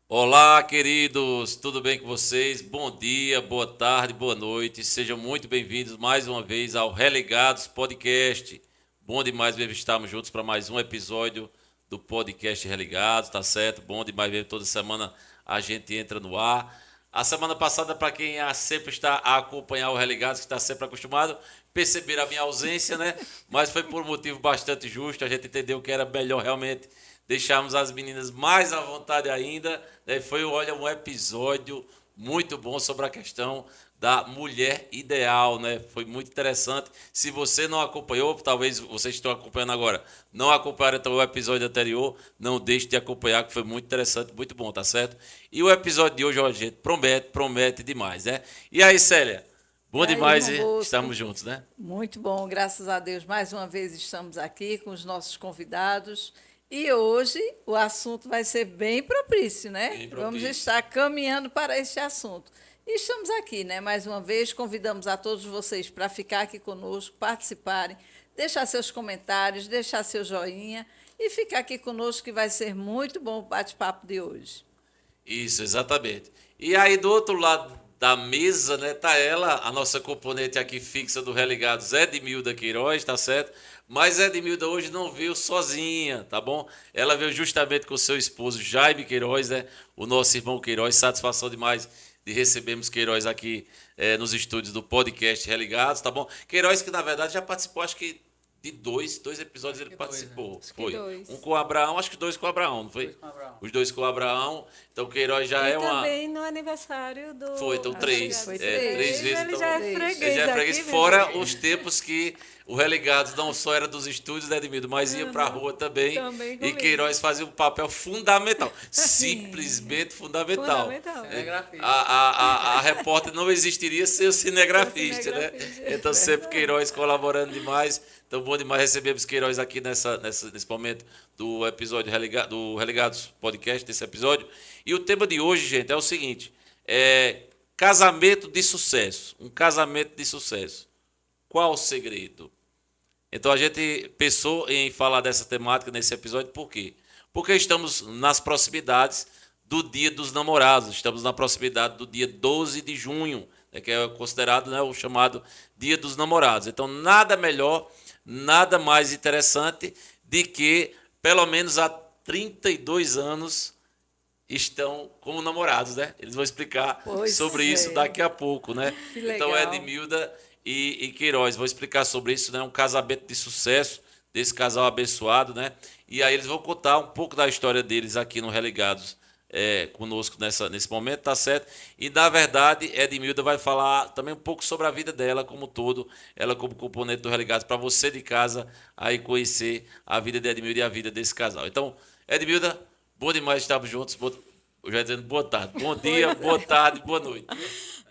Olá, queridos, tudo bem com vocês? Bom dia, boa tarde, boa noite. Sejam muito bem-vindos mais uma vez ao Religados Podcast. Bom demais mesmo estarmos juntos para mais um episódio do podcast Religados, tá certo? Bom demais mesmo, toda semana a gente entra no ar. A semana passada, para quem sempre está a acompanhar o Religados, que está sempre acostumado, perceberam a minha ausência, né? Mas foi por um motivo bastante justo. A gente entendeu que era melhor realmente deixarmos as meninas mais à vontade ainda, né? Foi, olha, um episódio muito bom sobre a questão da mulher ideal, né? Foi muito interessante. Se você não acompanhou, talvez vocês estão acompanhando agora, não acompanharam então o episódio anterior, não deixe de acompanhar, que foi muito interessante, muito bom, tá certo? E o episódio de hoje, ó, gente, promete demais, né? E aí, Célia? E Bom aí, demais irmão e Bosco? estamos juntos, né? Muito bom, graças a Deus. Mais uma vez estamos aqui com os nossos convidados. E hoje o assunto vai ser bem propício, né? Bem Vamos propício. estar caminhando para este assunto. E estamos aqui, né? Mais uma vez, convidamos a todos vocês para ficar aqui conosco, participarem, deixar seus comentários, deixar seu joinha e ficar aqui conosco, que vai ser muito bom o bate-papo de hoje. Isso, exatamente. E aí, do outro lado da mesa, né, tá ela, a nossa componente aqui fixa do Religados, Edmilda Queiroz, tá certo? Mas Edmilda hoje não veio sozinha, tá bom? Ela veio justamente com seu esposo Jaime Queiroz, né? O nosso irmão Queiroz. Satisfação demais de recebermos Queiroz aqui nos estúdios do podcast Religados, tá bom? Queiroz que, na verdade, já participou, acho que de dois episódios Acho ele que dois, né? participou. Acho que Foi. Um dois. com o Abraão, acho que dois com o Abraão, não foi? Dois com o Abraão. Os dois com o Abraão. Então Queiroz já E é uma. também no aniversário Foi, então do Acho que três. foi Religados É, três. três teve, vezes. ele Então, já é Três. ele já freguês é freguês. aqui, minha Fora gente. os tempos que o Religados não só era dos estúdios, né, Edmildo, mas ia pra Aham. rua também. Também E comigo. Queiroz fazia um papel fundamental. Sim, Simplesmente fundamental. fundamental. Cinegrafista. A repórter não existiria sem o Sou cinegrafista, né? cinegrafista. Então sempre Verdade. Queiroz colaborando demais. Então bom demais recebemos Queiroz aqui nesse momento do episódio do Relegados Podcast, desse episódio. E o tema de hoje, gente, é o seguinte: casamento de sucesso. Um casamento de sucesso. Qual o segredo? Então a gente pensou em falar dessa temática nesse episódio, por quê? Porque estamos nas proximidades do Dia dos Namorados, estamos na proximidade do dia 12 de junho, né, que é considerado, né, o chamado Dia dos Namorados. Então nada melhor, nada mais interessante de que pelo menos há 32 anos estão como namorados, né? Eles vão explicar sobre Pois isso é, daqui a pouco, né? que Então, legal. Edmilda e Queiroz vão explicar sobre isso, né? Um casamento de sucesso desse casal abençoado, né? E aí eles vão contar um pouco da história deles aqui no Religados conosco nesse momento, tá certo? E na verdade, Edmilda vai falar também um pouco sobre a vida dela como um todo, ela como componente do Religados, para você de casa aí conhecer a vida de Edmilda e a vida desse casal. Então, Edmilda, bom demais estarmos juntos. Eu já dizendo boa tarde. Bom dia, boa tarde, boa noite.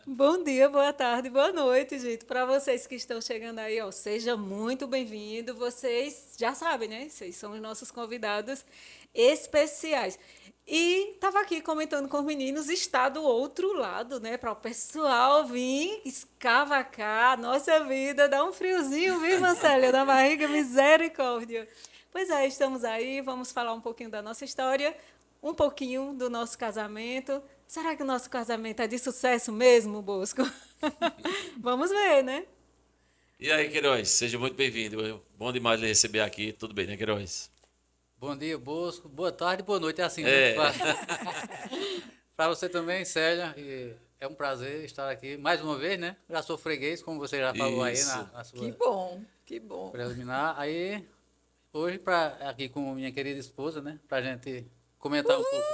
Bom dia, boa tarde, boa noite, gente. Para vocês que estão chegando aí, ó, seja muito bem-vindo. Vocês já sabem, né? Vocês são os nossos convidados especiais. E estava aqui comentando com os meninos, está do outro lado, né? Para o pessoal vir escavacar a nossa vida, dá um friozinho, viu, Marcélia, na barriga, misericórdia. Pois é, estamos aí, vamos falar um pouquinho da nossa história, um pouquinho do nosso casamento. Será que o nosso casamento é de sucesso mesmo, Bosco? Vamos ver, né? E aí, Queiroz, seja muito bem-vindo. Bom demais lhe receber aqui. Tudo bem, né, Queiroz? Bom dia, Bosco. Boa tarde, boa noite. É assim, né? É, Para você também, Célia. E é um prazer estar aqui mais uma vez, né? Já sou freguês, como você já falou aí isso. na Que sua bom, que bom. preliminar. Aí, hoje, aqui com minha querida esposa, né? Para a gente comentar um pouco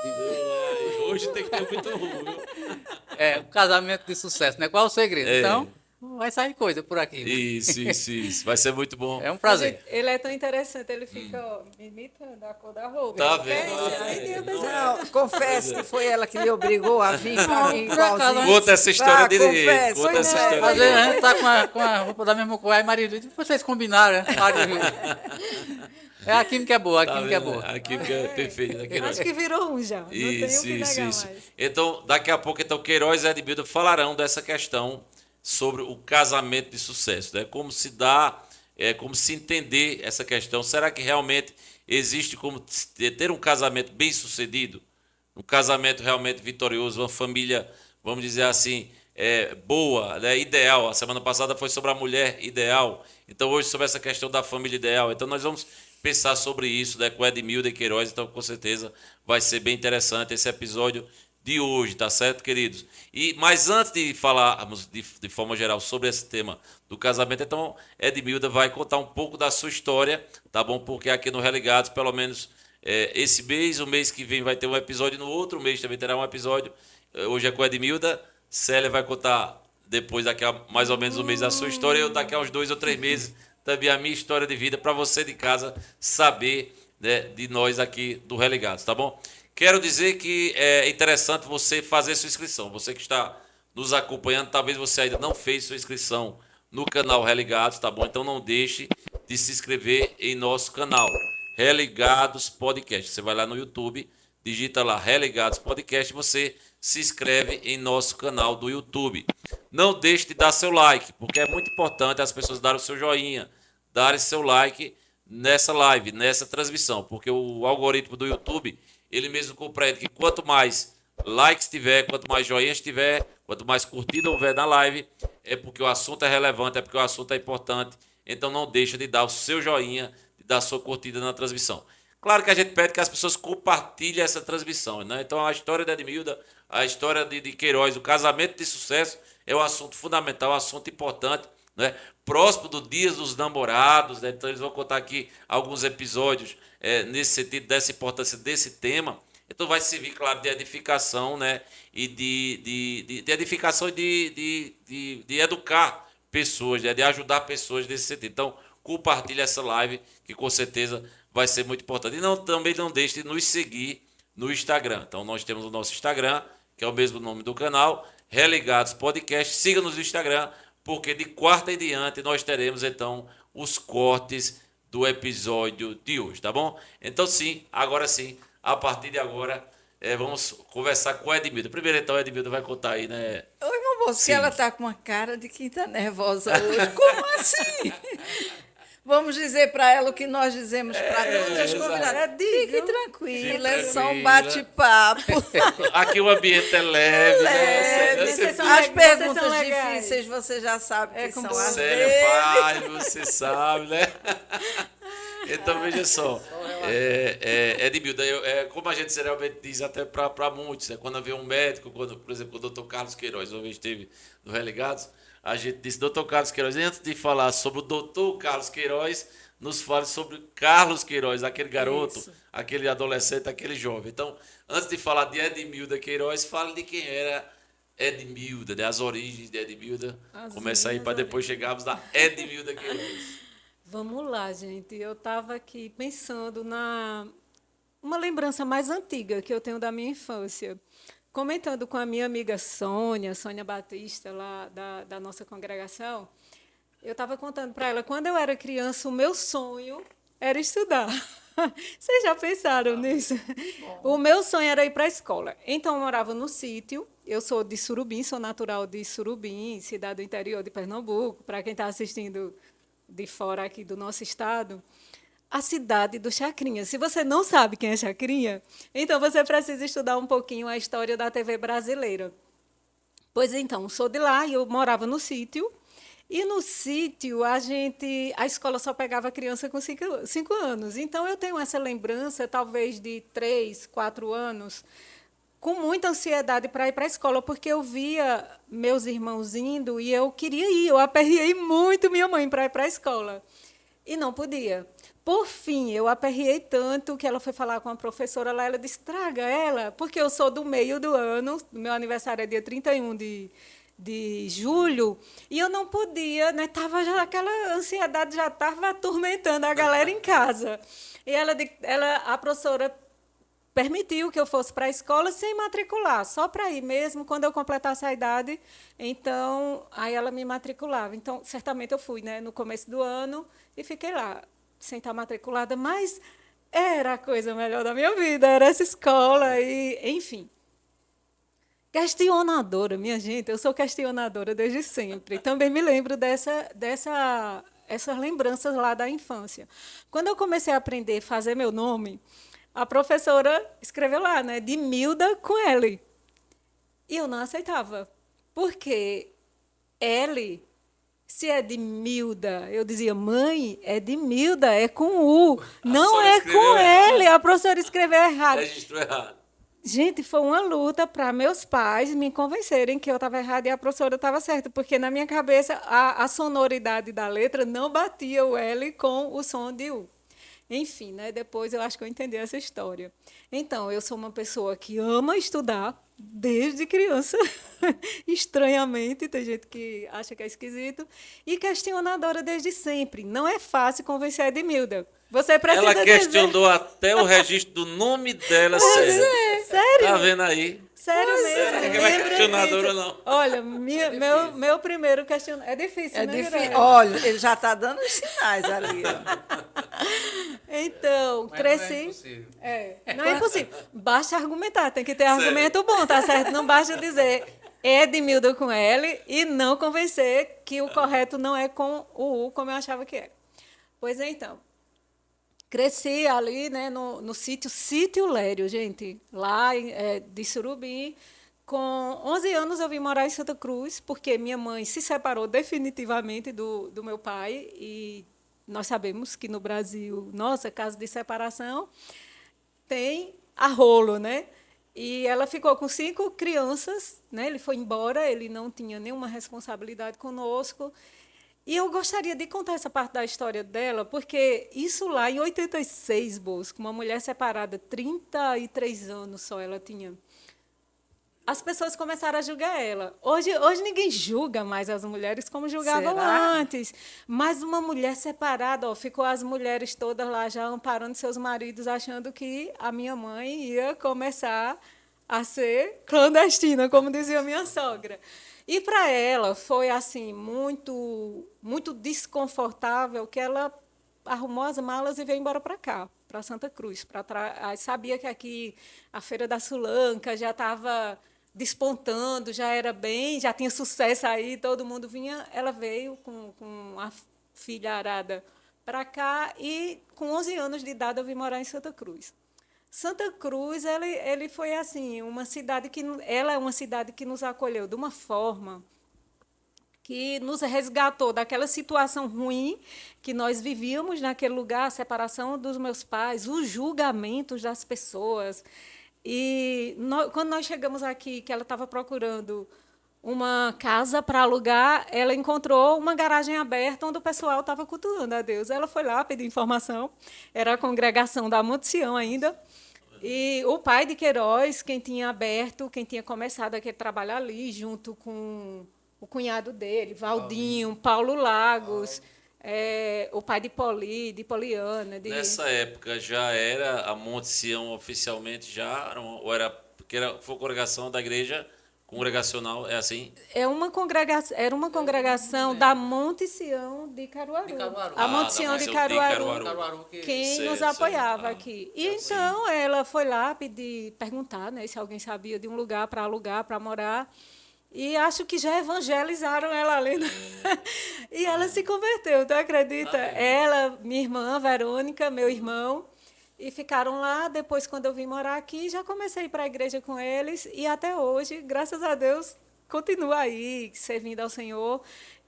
Hoje tem que ter muito ruim, viu? o casamento de sucesso, né? Qual é o segredo? Então, vai sair coisa por aqui. Isso. Vai ser muito bom. É um A prazer. ele é tão interessante, ele fica, ó, me imita da cor da roupa. Tá Ele vendo? quer isso, aí eu pensei, Não, confesso que foi ela que me obrigou a vir para mim por acaso, igualzinho. Conta essa história direito. confesso, Conta foi essa não, história Às vezes a direito. gente tá com a roupa da mesma cor, aí marido diz, vocês combinaram, né? A química é boa, a Tá química é vendo? boa. Aqui fica perfeito, né, Queiroz? acho que virou um já, não tenho o que negar mais. Então, daqui a pouco, então, Queiroz e Edmilda falarão dessa questão sobre o casamento de sucesso, né? Como se dá, como se entender essa questão. Será que realmente existe como ter um casamento bem sucedido? um casamento realmente vitorioso, uma família, vamos dizer assim, boa, né, ideal. A semana passada foi sobre a mulher ideal, então hoje sobre essa questão da família ideal. Então nós vamos pensar sobre isso, né, com Edmilda Queiroz, então com certeza vai ser bem interessante esse episódio de hoje, tá certo, queridos? Mas antes de falarmos de forma geral sobre esse tema do casamento, então Edmilda vai contar um pouco da sua história, tá bom? Porque aqui no Religados, pelo menos esse mês, o mês que vem vai ter um episódio, no outro mês também terá um episódio. Hoje é com a Edmilda, Célia vai contar depois, daqui a mais ou menos um mês, a sua história, eu daqui a uns 2 ou 3 meses também a minha história de vida, para você de casa saber, né, de nós aqui do Religados, tá bom? Quero dizer que é interessante você fazer sua inscrição. Você que está nos acompanhando, talvez você ainda não fez sua inscrição no canal Religados, tá bom? Então não deixe de se inscrever em nosso canal Religados Podcast. Você vai lá no YouTube, digita lá Religados Podcast, você se inscreve em nosso canal do YouTube. Não deixe de dar seu like, porque é muito importante as pessoas darem o seu joinha, darem seu like nessa live, nessa transmissão, porque o algoritmo do YouTube, ele mesmo compreende que quanto mais likes tiver, quanto mais joinhas tiver, quanto mais curtida houver na live, é porque o assunto é relevante, é porque o assunto é importante. Então não deixa de dar o seu joinha, de dar a sua curtida na transmissão. Claro que a gente pede que as pessoas compartilhem essa transmissão, né? Então a história da Edmilda, a história de Queiroz, o casamento de sucesso é um assunto fundamental, um assunto importante, né? Próximo do Dia dos Namorados, né? Então eles vão contar aqui alguns episódios nesse sentido, dessa importância desse tema. Então vai servir, claro, de edificação, né? E de edificação e de educar pessoas, né? De ajudar pessoas nesse sentido. Então compartilhe essa live, que com certeza vai ser muito importante. E também não deixe de nos seguir no Instagram. Então nós temos o nosso Instagram, que é o mesmo nome do canal, Religados Podcast. Siga-nos no Instagram, porque de quarta em diante nós teremos então os cortes do episódio de hoje, tá bom? Então sim, agora sim, a partir de agora, vamos conversar com a Edmilda. Primeiro então, a Edmilda vai contar aí, né? Oi, meu moço, que Sim. ela está com uma cara de quem está nervosa hoje. Como assim? Vamos dizer para ela o que nós dizemos para todos os convidados. Fique tranquila, é só um tranquila. bate-papo. Aqui o ambiente é leve, né? Leve. Você- são As vocês perguntas são legais. difíceis você já sabe que como são as Célia dele. faz, você sabe, né? Então, veja só. Edmilda, como a gente geralmente diz até para muitos, né? Quando vê um médico, por exemplo, o doutor Carlos Queiroz, uma vez esteve no Religados, a gente disse, doutor Carlos Queiroz, e antes de falar sobre o doutor Carlos Queiroz, nos fale sobre Carlos Queiroz, aquele garoto, Isso. aquele adolescente, aquele jovem. Então, antes de falar de Edmilda Queiroz, fale de quem era Edmilda, né? As origens de Edmilda. Começa aí para depois chegarmos na Edmilda Queiroz. Vamos lá, gente. Eu estava aqui pensando uma lembrança mais antiga que eu tenho da minha infância. Comentando com a minha amiga Sônia Batista, lá da nossa congregação, eu estava contando para ela, quando eu era criança, o meu sonho era estudar. Vocês já pensaram nisso? O meu sonho era ir para a escola. Então, eu morava no sítio. Eu sou de Surubim, sou natural de Surubim, cidade do interior de Pernambuco. Para quem está assistindo de fora aqui do nosso estado, a cidade do Chacrinha. Se você não sabe quem é Chacrinha, então você precisa estudar um pouquinho a história da TV brasileira. Pois então, sou de lá e eu morava no sítio. E no sítio, a escola só pegava criança com 5 anos. Então, eu tenho essa lembrança, talvez de 3, 4 anos, com muita ansiedade para ir para a escola, porque eu via meus irmãos indo e eu queria ir. Eu aperriei muito minha mãe para ir para a escola. E não podia. Por fim, eu aperriei tanto que ela foi falar com a professora lá, ela disse, traga ela, porque eu sou do meio do ano, meu aniversário é dia 31 de julho, e eu não podia, né? Aquela ansiedade já estava atormentando a galera em casa. E a professora permitiu que eu fosse para a escola sem matricular, só para ir mesmo, quando eu completasse a idade, então, aí ela me matriculava. Então, certamente eu fui, né, no começo do ano e fiquei lá, sem estar matriculada, mas era a coisa melhor da minha vida, era essa escola, e enfim. Questionadora, minha gente, eu sou questionadora desde sempre. Também me lembro essas lembranças lá da infância. Quando eu comecei a aprender a fazer meu nome, a professora escreveu lá, né, de Milda com L. E eu não aceitava, porque L, se é de Milda, eu dizia, mãe, é de Milda, é com U, não senhora é escreveu com errado. L, a professora escreveu errado. Registrou errado. Gente, foi uma luta para meus pais me convencerem que eu estava errada e a professora estava certa, porque na minha cabeça a sonoridade da letra não batia o L com o som de U. Enfim, né, depois eu acho que eu entendi essa história. Então, eu sou uma pessoa que ama estudar desde criança, estranhamente, tem gente que acha que é esquisito, e questionadora desde sempre. Não é fácil convencer a Edmilda. Você precisa Ela questionou até o registro do nome dela, sério. Sério? Tá vendo aí? Sério mesmo. é, que ela é lembra questionadora disso? ou não? Olha, meu primeiro questionamento. É difícil, É né, difícil. Mirella? Olha, ele já está dando os sinais ali. Ó. Então, Mas cresci. não é impossível. Não é impossível. Basta argumentar, tem que ter argumento bom, tá certo? Não basta dizer Edmilda com L e não convencer que o correto não é com o U, como eu achava que era. Pois então, cresci ali, né, no Sítio Lério, gente, lá de Surubim. Com 11 anos eu vim morar em Santa Cruz, porque minha mãe se separou definitivamente do meu pai, e nós sabemos que no Brasil, nossa, caso de separação, tem a rolo, né? E ela ficou com 5 crianças, né? Ele foi embora, ele não tinha nenhuma responsabilidade conosco. E eu gostaria de contar essa parte da história dela, porque isso lá em 86, Bosco, uma mulher separada, 33 anos só ela tinha. As pessoas começaram a julgar ela. Hoje ninguém julga mais as mulheres como julgavam Será? antes. Mas uma mulher separada, ó, ficou as mulheres todas lá já amparando seus maridos, achando que a minha mãe ia começar a ser clandestina, como dizia minha sogra. E para ela foi assim muito desconfortável que ela arrumou as malas e veio embora para cá, para Santa Cruz. Sabia que aqui a Feira da Sulanca já estava despontando, já tinha sucesso aí, todo mundo vinha. Ela veio com a filha arada para cá e, com 11 anos de idade, eu vim morar em Santa Cruz. Santa Cruz, ele foi assim, ela é uma cidade que nos acolheu de uma forma que nos resgatou daquela situação ruim que nós vivíamos naquele lugar, a separação dos meus pais, os julgamentos das pessoas. E quando nós chegamos aqui, que ela estava procurando uma casa para alugar, ela encontrou uma garagem aberta onde o pessoal estava cultuando a Deus. Ela foi lá pedir informação, era a congregação da Monte Sião ainda, e o pai de Queiroz, quem tinha começado aquele trabalho ali, junto com o cunhado dele, Valdinho, Paulo Lagos, o pai de Poliana. Nessa época já era a Monte Sião oficialmente já, ou foi congregação da igreja congregacional, é assim? Era uma congregação da Monte Sião de Caruaru. De Caruaru. A Monte da Sião Monte de Sião de Caruaru, Caruaru quem Sei, nos sei. apoiava Ah, aqui. E então ela foi lá perguntar, né, se alguém sabia de um lugar para alugar, para morar. E acho que já evangelizaram ela ali. Né? E ela se converteu, tu acredita? Ela, minha irmã, Verônica, meu irmão, e ficaram lá. Depois, quando eu vim morar aqui, já comecei a ir para a igreja com eles. E até hoje, graças a Deus, continuo aí, servindo ao Senhor.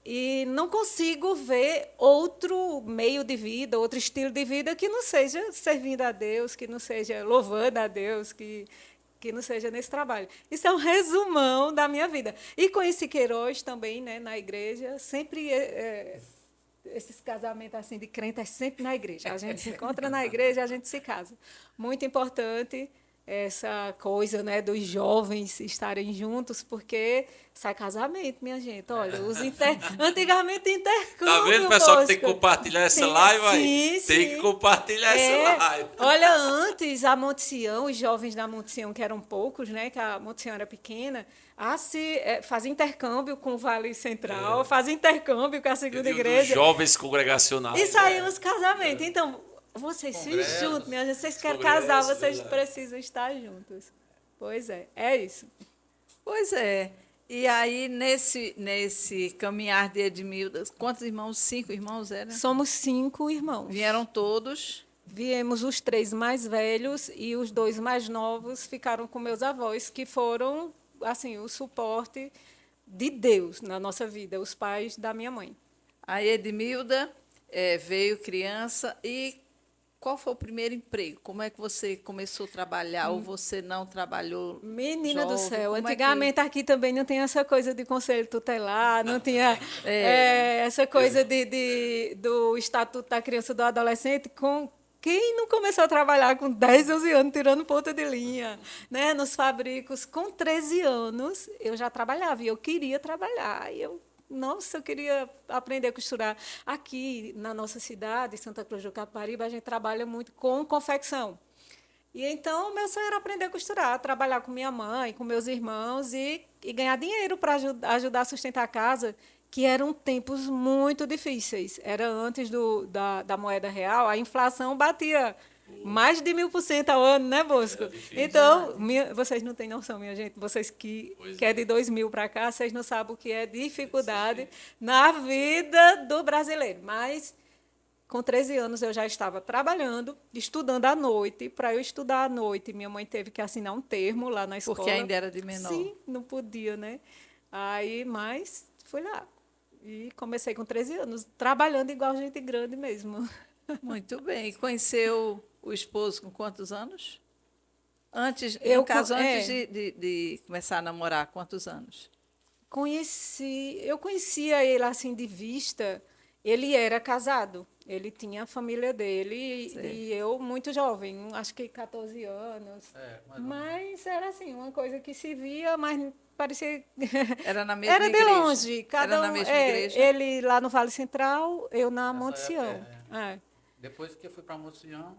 E não consigo ver outro meio de vida, outro estilo de vida que não seja servindo a Deus, que não seja louvando a Deus, que não seja nesse trabalho. Isso é um resumão da minha vida. E conheci Queiroz também, né, na igreja. Sempre esses casamentos assim de crente é sempre na igreja. A gente se encontra na igreja, a gente se casa. Muito importante essa coisa, né, dos jovens estarem juntos, porque sai casamento, minha gente. Olha, antigamente intercâmbio. Tá vendo, pessoal, que tem que Bosco. compartilhar essa Sim, live aí? sim, Tem que sim. compartilhar essa live. Olha, antes a Monte Sião, os jovens da Monte Sião, que eram poucos, né, que a Monte Sião era pequena, fazia intercâmbio com o Vale Central, fazia intercâmbio com a segunda Dos igreja. jovens congregacionais. E saíam os casamentos. Então, vocês se Congressos. juntam, minha gente. Vocês querem Congressos, casar, vocês verdade. precisam estar juntos. Pois é isso. Pois é. E aí, nesse caminhar de Edmilda, quantos irmãos? 5 irmãos eram? Somos 5 irmãos. Vieram todos. viemos os 3 mais velhos e os 2 mais novos ficaram com meus avós, que foram assim o suporte de Deus na nossa vida, os pais da minha mãe. A Edmilda veio criança e qual foi o primeiro emprego? Como é que você começou a trabalhar ou você não trabalhou? Menina do jovem? céu, Como é que- antigamente aqui também não tinha essa coisa de conselho tutelar, não tinha essa coisa do Estatuto da Criança e do Adolescente. Quem não começou a trabalhar com 10, 11 anos, tirando ponta de linha, né, nos fabricos? Com 13 anos, eu já trabalhava e eu queria trabalhar. Nossa, eu queria aprender a costurar. Aqui na nossa cidade, Santa Cruz do Caparibe, a gente trabalha muito com confecção. E então, meu sonho era aprender a costurar, trabalhar com minha mãe, com meus irmãos e ganhar dinheiro para ajudar a sustentar a casa, que eram tempos muito difíceis. Era antes da moeda real, a inflação batia mais de 1000% ao ano, né, Bosco? Era difícil. Então, vocês não têm noção, minha gente, vocês que Pois é é. de 2000 para cá, vocês não sabem o que é dificuldade na vida do brasileiro. Mas com 13 anos eu já estava trabalhando, estudando à noite. Para eu estudar à noite, minha mãe teve que assinar um termo lá na escola. Porque ainda era de menor. Sim, não podia, né? Mas fui lá. E comecei com 13 anos, trabalhando igual gente grande mesmo. Muito bem. E conheceu o esposo com quantos anos? Antes, Eu no caso, co- antes é. de começar a namorar, quantos anos? Eu conhecia ele assim de vista. Ele era casado, ele tinha a família dele Certo. e eu muito jovem, acho que 14 anos. Mais ou menos. Mas era assim, uma coisa que se via, mas parecia Era na mesma era de igreja? longe, cada Era na um, mesma é, igreja? ele lá no Vale Central, eu na Nessa Monte Sião. época, É. Depois que eu fui para Mocião,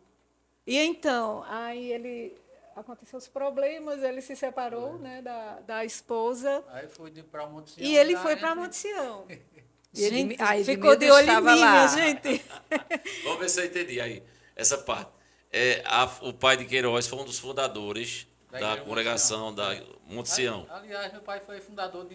E então, aí ele aconteceu os problemas, ele se separou, né, da esposa. aí fui para Mocião. E ele foi para Monte Sião. E ele- Gente, a ficou Edmilda de olho em estava mim, lá. minha gente. Vamos ver se eu entendi aí, essa parte. O pai de Queiroz foi um dos fundadores Da da Igreja congregação da Monte Sião, Aliás, meu pai foi fundador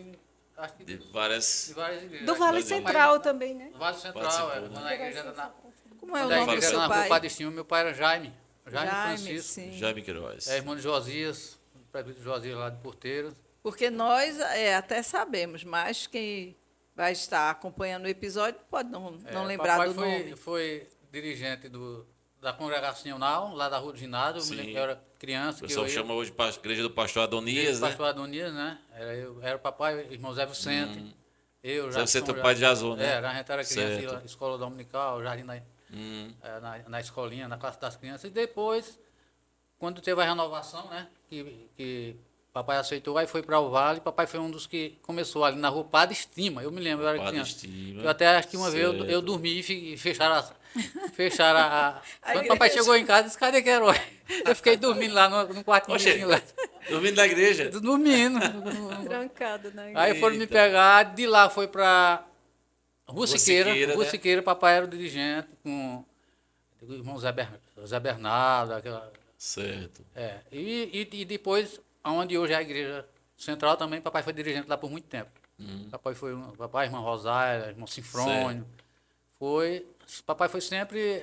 acho que de de várias... várias igrejas. Do Vale Meu pai- Central também, né? Do Vale Central, Participou, quando né? a igreja era na, Como é o quando a nome do igreja era seu na Rua pai? Padre Estinho, meu pai era Jaime Jaime, Francisco. sim. Jaime Queiroz. É irmão de Josias, o presbítero Josias lá de Porteiro. Porque nós até sabemos, mas quem vai estar acompanhando o episódio pode não lembrar papai do nome. foi dirigente da congregação lá da Rua do Ginásio, eu me Sim. lembro que eu era criança. O que pessoal eu ia- chama hoje de Igreja do Pastor Adonias, Igreja do né? Pastor Adonias, né? Era o papai, o irmão Zé Vicente, eu, Zé Vicente, Jackson, o pai de Jason, né? A gente era criança, Certo. ia escola dominical, jardim na escolinha, na classe das crianças. E depois, quando teve a renovação, né? Que papai aceitou, aí foi para o Vale. Papai foi um dos que começou ali na Rua Padre Estima. Eu me lembro, eu era Padre criança. Estima, Eu até acho que uma vez eu certo. dormi e fecharam a... Quando papai igreja. chegou em casa, disse, cadê Queiroz? Eu fiquei dormindo lá no quartinho Oxe, lá. dormindo na igreja. Dormindo. Trancado, né? Aí foram me Eita. pegar, de lá foi para Rua Siqueira. Siqueira, Rua né? Siqueira, papai era o dirigente com o irmão Zé Bernardo, aquela... Certo. E depois, onde hoje é a igreja central também, papai foi dirigente lá por muito tempo. Papai, irmão Rosália, irmão Sinfrônio. Papai foi sempre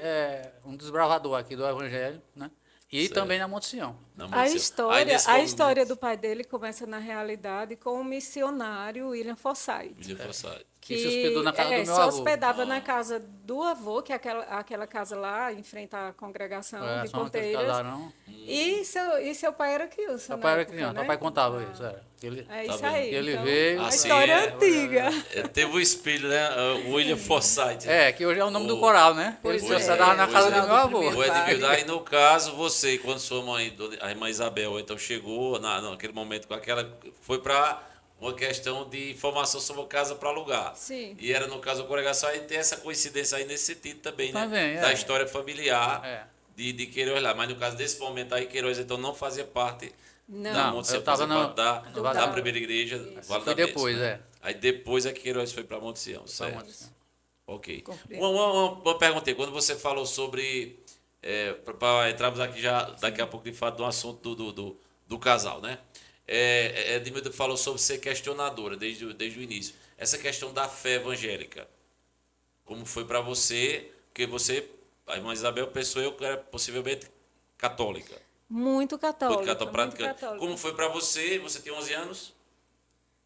um desbravador aqui do Evangelho, né? E Certo. também na Monte Sião. Na A Monte Sião. Aí, história, nesse a momento, história do pai dele começa, na realidade, com o missionário William Forsythe. William Forsythe. Que se hospedou na casa do meu se avô. hospedava na casa do avô, que é aquela casa lá, em frente à congregação de São aqueles Ponteiras. casarão. E seu pai era criança, Papai na era época, criança, né? papai contava isso. Ele, É Tá isso vendo? aí. Ele então, veio- a Assim, história é- antiga. Teve o espelho, né? O William Forsythe. que hoje é o nome do O- coral, né? Pois Ele é, se hospedava na pois casa é. do meu avô. Primeiro O Edmildo, pai. aí no caso, você, quando sua mãe, a irmã Isabel, então chegou naquele momento com aquela. Foi para uma questão de informação sobre a casa para alugar. Sim. E era, no caso, a congregação, aí tem essa coincidência aí nesse sentido também, né? Também, Da é. história familiar É. de Queiroz lá. Mas no caso desse momento aí, Queiroz então não fazia parte Não. da Não, Monte eu Sião, tava fazia no- parte da no Vale da- primeira igreja. Vale Foi da depois, Bênção, né? é. Aí depois é que Queiroz foi para Monte Sião, Pra certo? Monte Sião. Ok. Compreendo. Uma pergunta aí. Quando você falou sobre... para entrarmos aqui já, daqui a pouco, de fato, do assunto do casal, né? Edmildo falou sobre ser questionadora desde o início. Essa questão da fé evangélica. Como foi para você? Porque você A irmã Isabel pensou eu que era possivelmente católica. Muito católica. Muito católica, Muito prática. católica. Como foi para você? Você tinha 11 anos?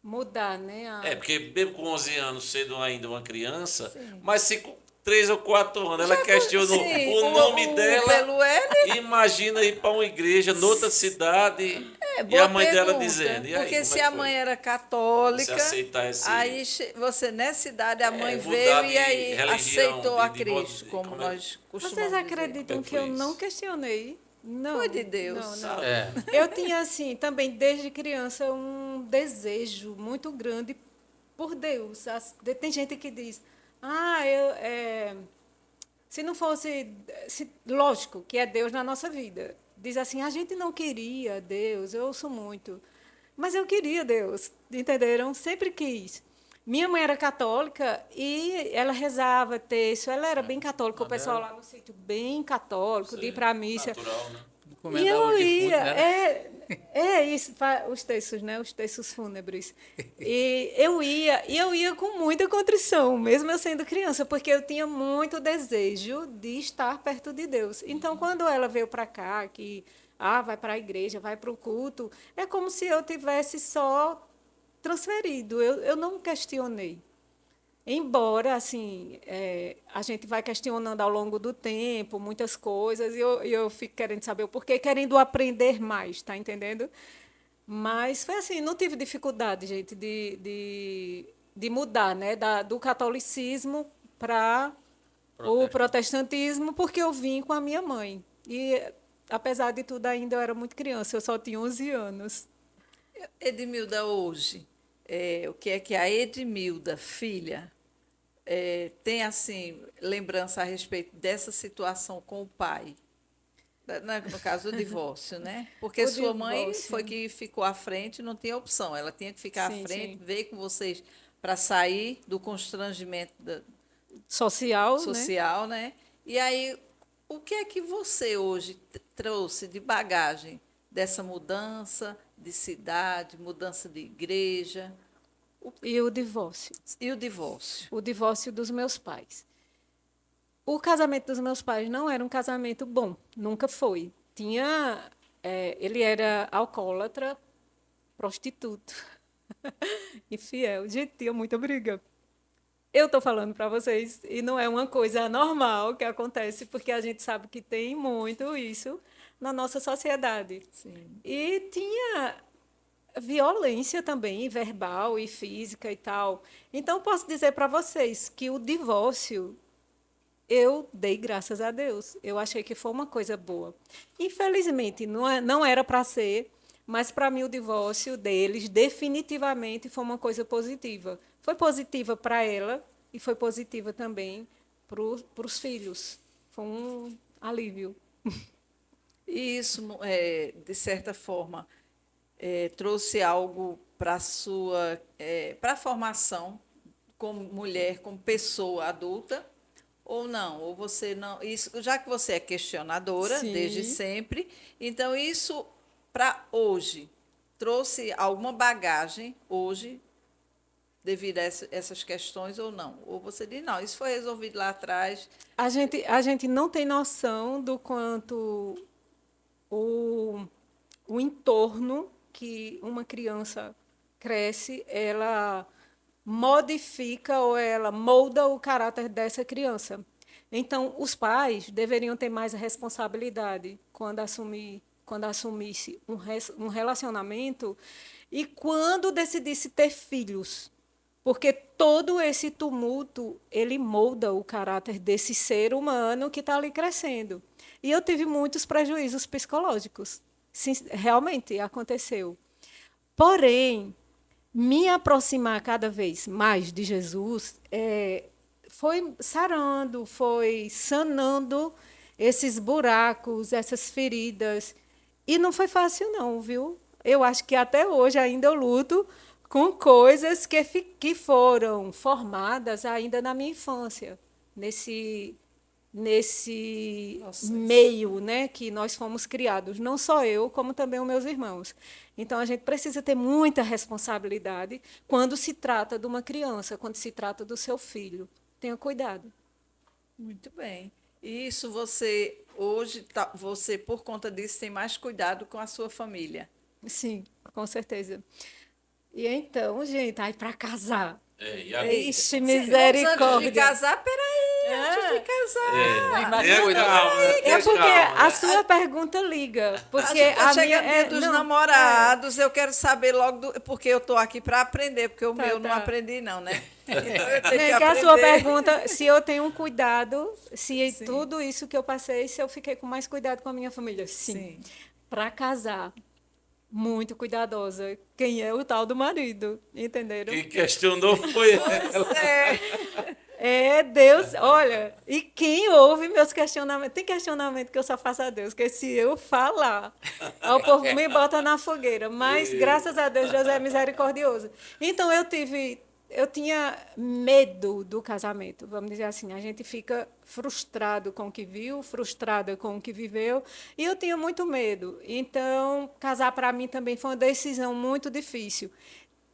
Mudar, né? Porque mesmo com 11 anos, sendo ainda uma criança, Sim. mas se com 3 ou 4 anos ela questionou Sim, o nome dela, pelo L imagina ir para uma igreja noutra cidade é e boa a mãe dela pergunta, dizendo. E aí, porque como se é que a foi? mãe era católica, Você aceitar esse... aí você nessa idade a mãe mudar veio de e aí religião, aceitou a de modo Cristo, de- como como é- nós costumamos Vocês dizer. acreditam Como é que que eu foi não isso? questionei? Não. Foi de Deus. Não, não. É. Eu tinha, assim, também desde criança um desejo muito grande por Deus. Tem gente que diz, se não fosse, lógico que é Deus na nossa vida. Diz assim, a gente não queria Deus, eu ouço muito. Mas eu queria Deus, entenderam? Sempre quis. Minha mãe era católica e ela rezava texto, ela era bem católica, o pessoal lá no sítio bem católico, de ir para a missa. Natural, né? E Comendava eu o defunto, ia, né? isso, os textos, né? Os textos fúnebres. E eu ia com muita contrição, mesmo eu sendo criança, porque eu tinha muito desejo de estar perto de Deus. Então, quando ela veio para cá, que vai para a igreja, vai para o culto, é como se eu tivesse só transferido. Eu não questionei. Embora, assim, a gente vai questionando ao longo do tempo muitas coisas, e eu fico querendo saber o porquê, querendo aprender mais, tá entendendo? Mas foi assim, não tive dificuldade, gente, de mudar, né, do catolicismo para o protestantismo, porque eu vim com a minha mãe. E, apesar de tudo, ainda eu era muito criança, eu só tinha 11 anos. Edmilda, hoje, o que é que a Edmilda, filha, tem assim lembrança a respeito dessa situação com o pai? No caso, o divórcio, né? Porque O sua mãe divórcio. foi que ficou à frente, não tinha opção. Ela tinha que ficar à Sim, frente, sim. veio com vocês para sair do constrangimento Social, né? social, né? E aí, o que é que você hoje trouxe de bagagem dessa mudança de cidade, mudança de igreja E o divórcio. e o divórcio? O divórcio dos meus pais. O casamento dos meus pais não era um casamento bom, nunca foi. Ele era alcoólatra, prostituto, infiel. Gente, tinha muita briga. Eu estou falando para vocês, e não é uma coisa normal que acontece, porque a gente sabe que tem muito isso na nossa sociedade. Sim. E tinha violência também, verbal e física e tal. Então, posso dizer para vocês que o divórcio, eu dei graças a Deus. Eu achei que foi uma coisa boa. Infelizmente, não era para ser, mas para mim o divórcio deles definitivamente foi uma coisa positiva. Foi positiva para ela e foi positiva também para os filhos. Foi um alívio. E isso, de certa forma, trouxe algo para a sua, para a formação como mulher, como pessoa adulta, ou não? Ou você não? Isso, já que você é questionadora Sim. desde sempre, então isso para hoje trouxe alguma bagagem hoje devido a essas questões ou não? Ou você diz, não, isso foi resolvido lá atrás. A gente não tem noção do quanto o entorno que uma criança cresce, ela modifica ou ela molda o caráter dessa criança. Então, os pais deveriam ter mais responsabilidade quando assumisse um relacionamento e quando decidisse ter filhos. Porque todo esse tumulto, ele molda o caráter desse ser humano que está ali crescendo. E eu tive muitos prejuízos psicológicos. Sim, realmente aconteceu. Porém, me aproximar cada vez mais de Jesus foi sarando, foi sanando esses buracos, essas feridas. E não foi fácil, não, viu? Eu acho que até hoje ainda eu luto com coisas que foram formadas ainda na minha infância, nesse meio, né, que nós fomos criados, não só eu, como também os meus irmãos. Então, a gente precisa ter muita responsabilidade quando se trata de uma criança, quando se trata do seu filho. Tenha cuidado. Muito bem. E isso você, hoje, você, por conta disso, tem mais cuidado com a sua família. Sim, com certeza. E então, gente, aí para casar. E agora? Ixi, Vamos antes de misericórdia. casar, peraí, antes de casar. Tem mais Tenha coisa. calma, É tenha porque calma, a né? sua pergunta liga. Porque A gente tá a minha chegando dia dos não, namorados, eu quero saber logo, porque eu estou aqui para aprender, porque o Tá, meu não tá. aprendi não, né? Então eu tenho que Nem que a aprender. sua pergunta, se eu tenho um cuidado, se Sim. tudo isso que eu passei, se eu fiquei com mais cuidado com a minha família. Sim. Sim. Para casar, muito cuidadosa. Quem é o tal do marido, entenderam? Quem questionou foi ela. É Deus, olha, e quem ouve meus questionamentos, tem questionamento que eu só faço a Deus, que se eu falar, o povo me bota na fogueira, mas graças a Deus, Deus é misericordioso. Então eu tinha medo do casamento, vamos dizer assim, a gente fica frustrado com o que viu, frustrada com o que viveu, e eu tinha muito medo. Então, casar para mim também foi uma decisão muito difícil.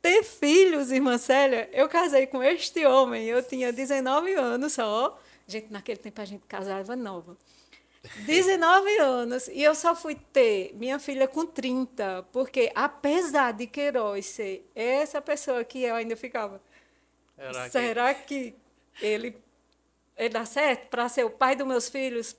Ter filhos, irmã Célia, eu casei com este homem, eu tinha 19 anos só. Gente, naquele tempo a gente casava nova. 19 anos, e eu só fui ter minha filha com 30, porque apesar de Queiroz ser essa pessoa que eu ainda ficava, será que ele dá certo para ser o pai dos meus filhos?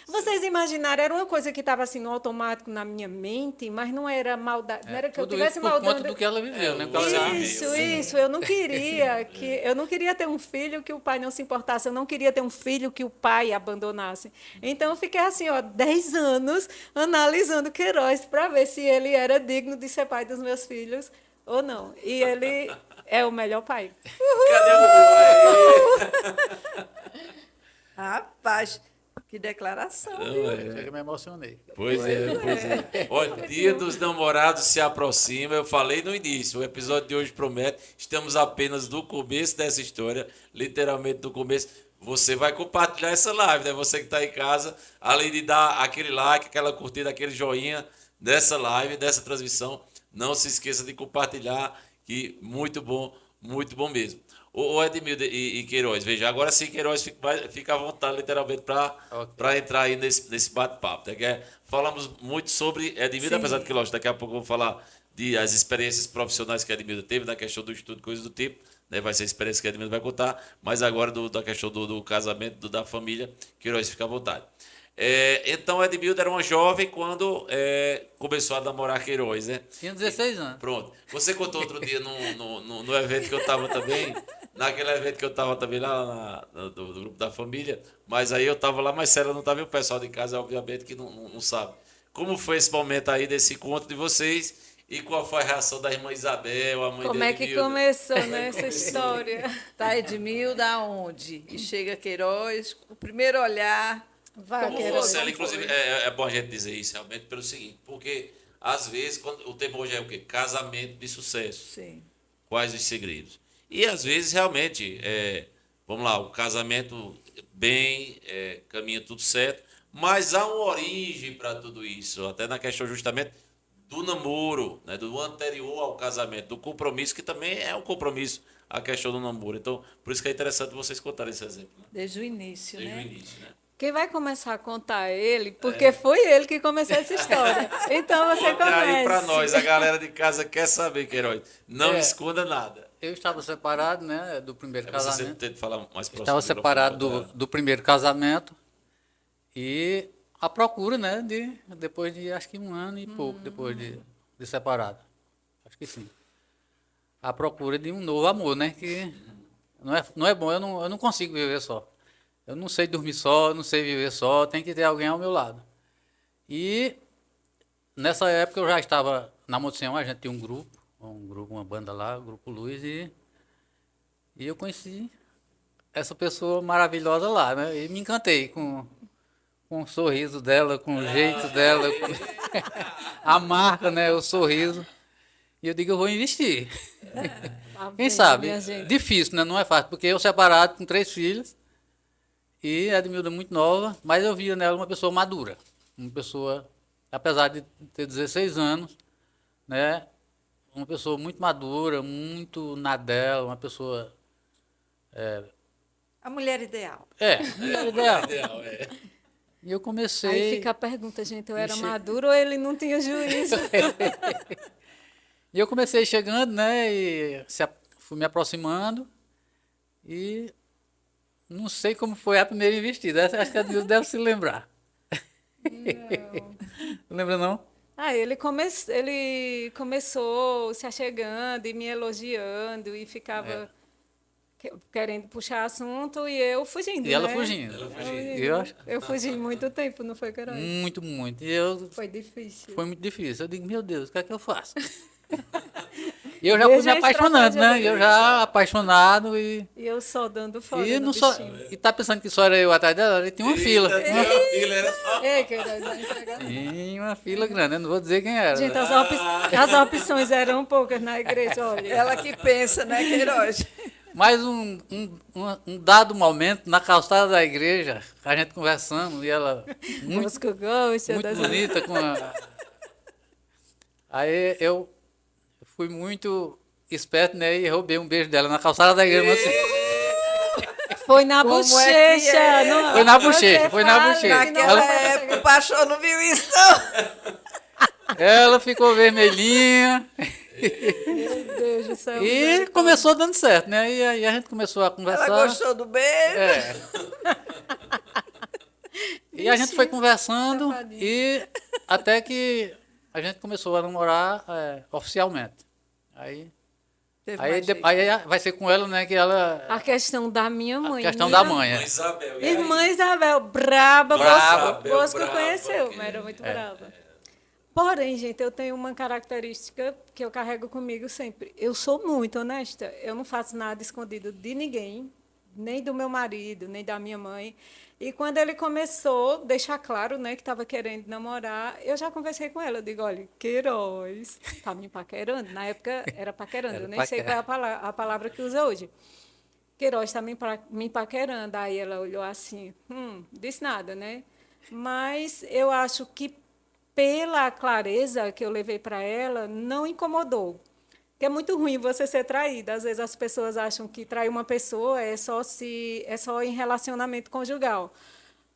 Vocês imaginaram, era uma coisa que estava assim no automático na minha mente, mas não era maldade, não era que eu Tudo tivesse isso por conta maldade. do que ela viveu, né? Porque ela já viveu. Isso, eu não queria ter um filho que o pai não se importasse, eu não queria ter um filho que o pai abandonasse. Então eu fiquei assim, 10 anos analisando Queiroz para ver se ele era digno de ser pai dos meus filhos ou não. E ele é o melhor pai. Cadê o Rapaz, que declaração. Chega, me emocionei. Pois é. Olha, Dia dos Namorados se aproxima. Eu falei no início, o episódio de hoje promete. Estamos apenas no começo dessa história, literalmente no começo. Você vai compartilhar essa live, né? Você que está em casa, além de dar aquele like, aquela curtida, aquele joinha dessa live, dessa transmissão, não se esqueça de compartilhar, que muito bom mesmo. Ô Edmildo e Queiroz, veja, agora sim Queiroz fica à vontade, literalmente, para entrar aí nesse bate-papo. Né? Falamos muito sobre Edmildo, Sim. apesar de que, lógico, daqui a pouco eu vou falar das experiências profissionais que Edmildo teve, da questão do estudo, coisas do tipo, né? Vai ser a experiência que Edmildo vai contar, mas agora da questão do casamento, da família, Queiroz fica à vontade. Então, Edmildo era uma jovem quando começou a namorar Queiroz, né? Tinha 16 anos. Pronto. Você contou outro dia no evento que eu estava também, naquele evento que eu estava também lá do grupo da família, mas aí eu estava lá, mas Célia não estava, e o pessoal de casa, obviamente, que não sabe. Como foi esse momento aí desse encontro de vocês e qual foi a reação da irmã Isabel, a mãe Como de é que Edmildo? começou, né, essa história? Tá Edmildo aonde? E chega Queiroz, o primeiro olhar. Vai, Como Queiroz. você, inclusive, é bom a gente dizer isso realmente pelo seguinte, porque às vezes, o tema hoje é o quê? Casamento de sucesso. Sim. Quais os segredos? E às vezes, realmente, vamos lá, o casamento bem, caminha tudo certo, mas há uma origem para tudo isso, até na questão justamente do namoro, né, do anterior ao casamento, do compromisso, que também é um compromisso, a questão do namoro. Então, por isso que é interessante vocês contarem esse exemplo, né? Desde o início, Desde o né? início, né? Quem vai começar a contar é ele, porque foi ele que começou essa história. Então você Conta aí para comece. nós, a galera de casa quer saber, Queiroz. Não esconda nada. Eu estava separado, né, do primeiro Você casamento. tem que falar mais próximo. Estava do separado microfone, do primeiro casamento e a procura, né, depois de acho que 1 ano e pouco depois de separado. Acho que sim. A procura de um novo amor, né, que não é bom, eu não consigo viver só. Eu não sei dormir só, eu não sei viver só, tem que ter alguém ao meu lado. E nessa época eu já estava na Motocicleta, a gente tinha um grupo, uma banda lá, o Grupo Luz, e eu conheci essa pessoa maravilhosa lá, né? E me encantei com o sorriso dela, com o jeito dela, a marca, né? O sorriso. E eu digo, eu vou investir. Tá Quem vendo, sabe? minha gente? Difícil, né? Não é fácil, porque eu separado com 3 filhos, e a Edmilda muito nova, mas eu via nela uma pessoa madura. Uma pessoa, apesar de ter 16 anos, né? Uma pessoa muito madura, muito na dela, uma pessoa A mulher ideal. Mulher ideal. Ideal, é. E eu comecei... Aí fica a pergunta, gente, eu era Ixi. maduro ou ele não tinha juízo? E eu comecei chegando, né, e fui me aproximando e não sei como foi a primeira investida. Essa acho que a Nilza deve se lembrar. Não lembra, não? Ele começou se achegando e me elogiando e ficava querendo puxar assunto e eu fugindo, E ela né? fugindo. Eu fugi muito tempo, não foi, Carol? Muito, muito. E eu, Foi difícil. foi muito difícil. Eu digo, meu Deus, o que é que eu faço? E eu já fui me Veja a apaixonando, estratégia né? dele. Eu já apaixonado e... E eu só dando fora E, no não só, bichinho. e tá pensando que só era eu atrás dela? Ele tinha uma fila. Ei, Queiroz, vai entregar. Tinha uma fila grande, eu não vou dizer quem era. Gente, as opções eram poucas na igreja, olha. Ela que pensa, né, Queiroz? Mas um dado momento, na calçada da igreja, a gente conversando, e ela muito, Bosco gosta muito das... bonita. Aí eu fui muito esperto, né, e roubei um beijo dela na calçada da igreja. Mas, assim, Foi na Como é que bochecha. é? não- Foi na você bochecha, foi na fala, bochecha. que não Naquela vai época, chegar. o pastor não viu isso, não. ela ficou vermelhinha Meu Deus do céu. e começou dando certo, né? E aí a gente começou a conversar. Ela gostou do beijo. É. E a gente foi conversando safadinho. e até que a gente começou a namorar oficialmente. Aí, Teve aí, mais de- jeito. aí vai ser com ela, né, que ela... A questão da minha A mãe. questão minha da mãe, é. Isabel. e aí? Irmã Isabel, braba. Braba. Bosco Braba, conheceu, que- mas era muito brava. Porém, gente, eu tenho uma característica que eu carrego comigo sempre. Eu sou muito honesta. Eu não faço nada escondido de ninguém, nem do meu marido, nem da minha mãe. E quando ele começou a deixar claro, né, que estava querendo namorar, eu já conversei com ela. Eu digo, olha, Queiroz, tá me paquerando. Na época era paquerando, Era eu nem sei qual é a palavra que usa hoje. Queiroz está me paquerando. Aí ela olhou assim, disse nada, né? Mas eu acho que pela clareza que eu levei para ela, não incomodou. Porque é muito ruim você ser traída. Às vezes as pessoas acham que trair uma pessoa é só em relacionamento conjugal.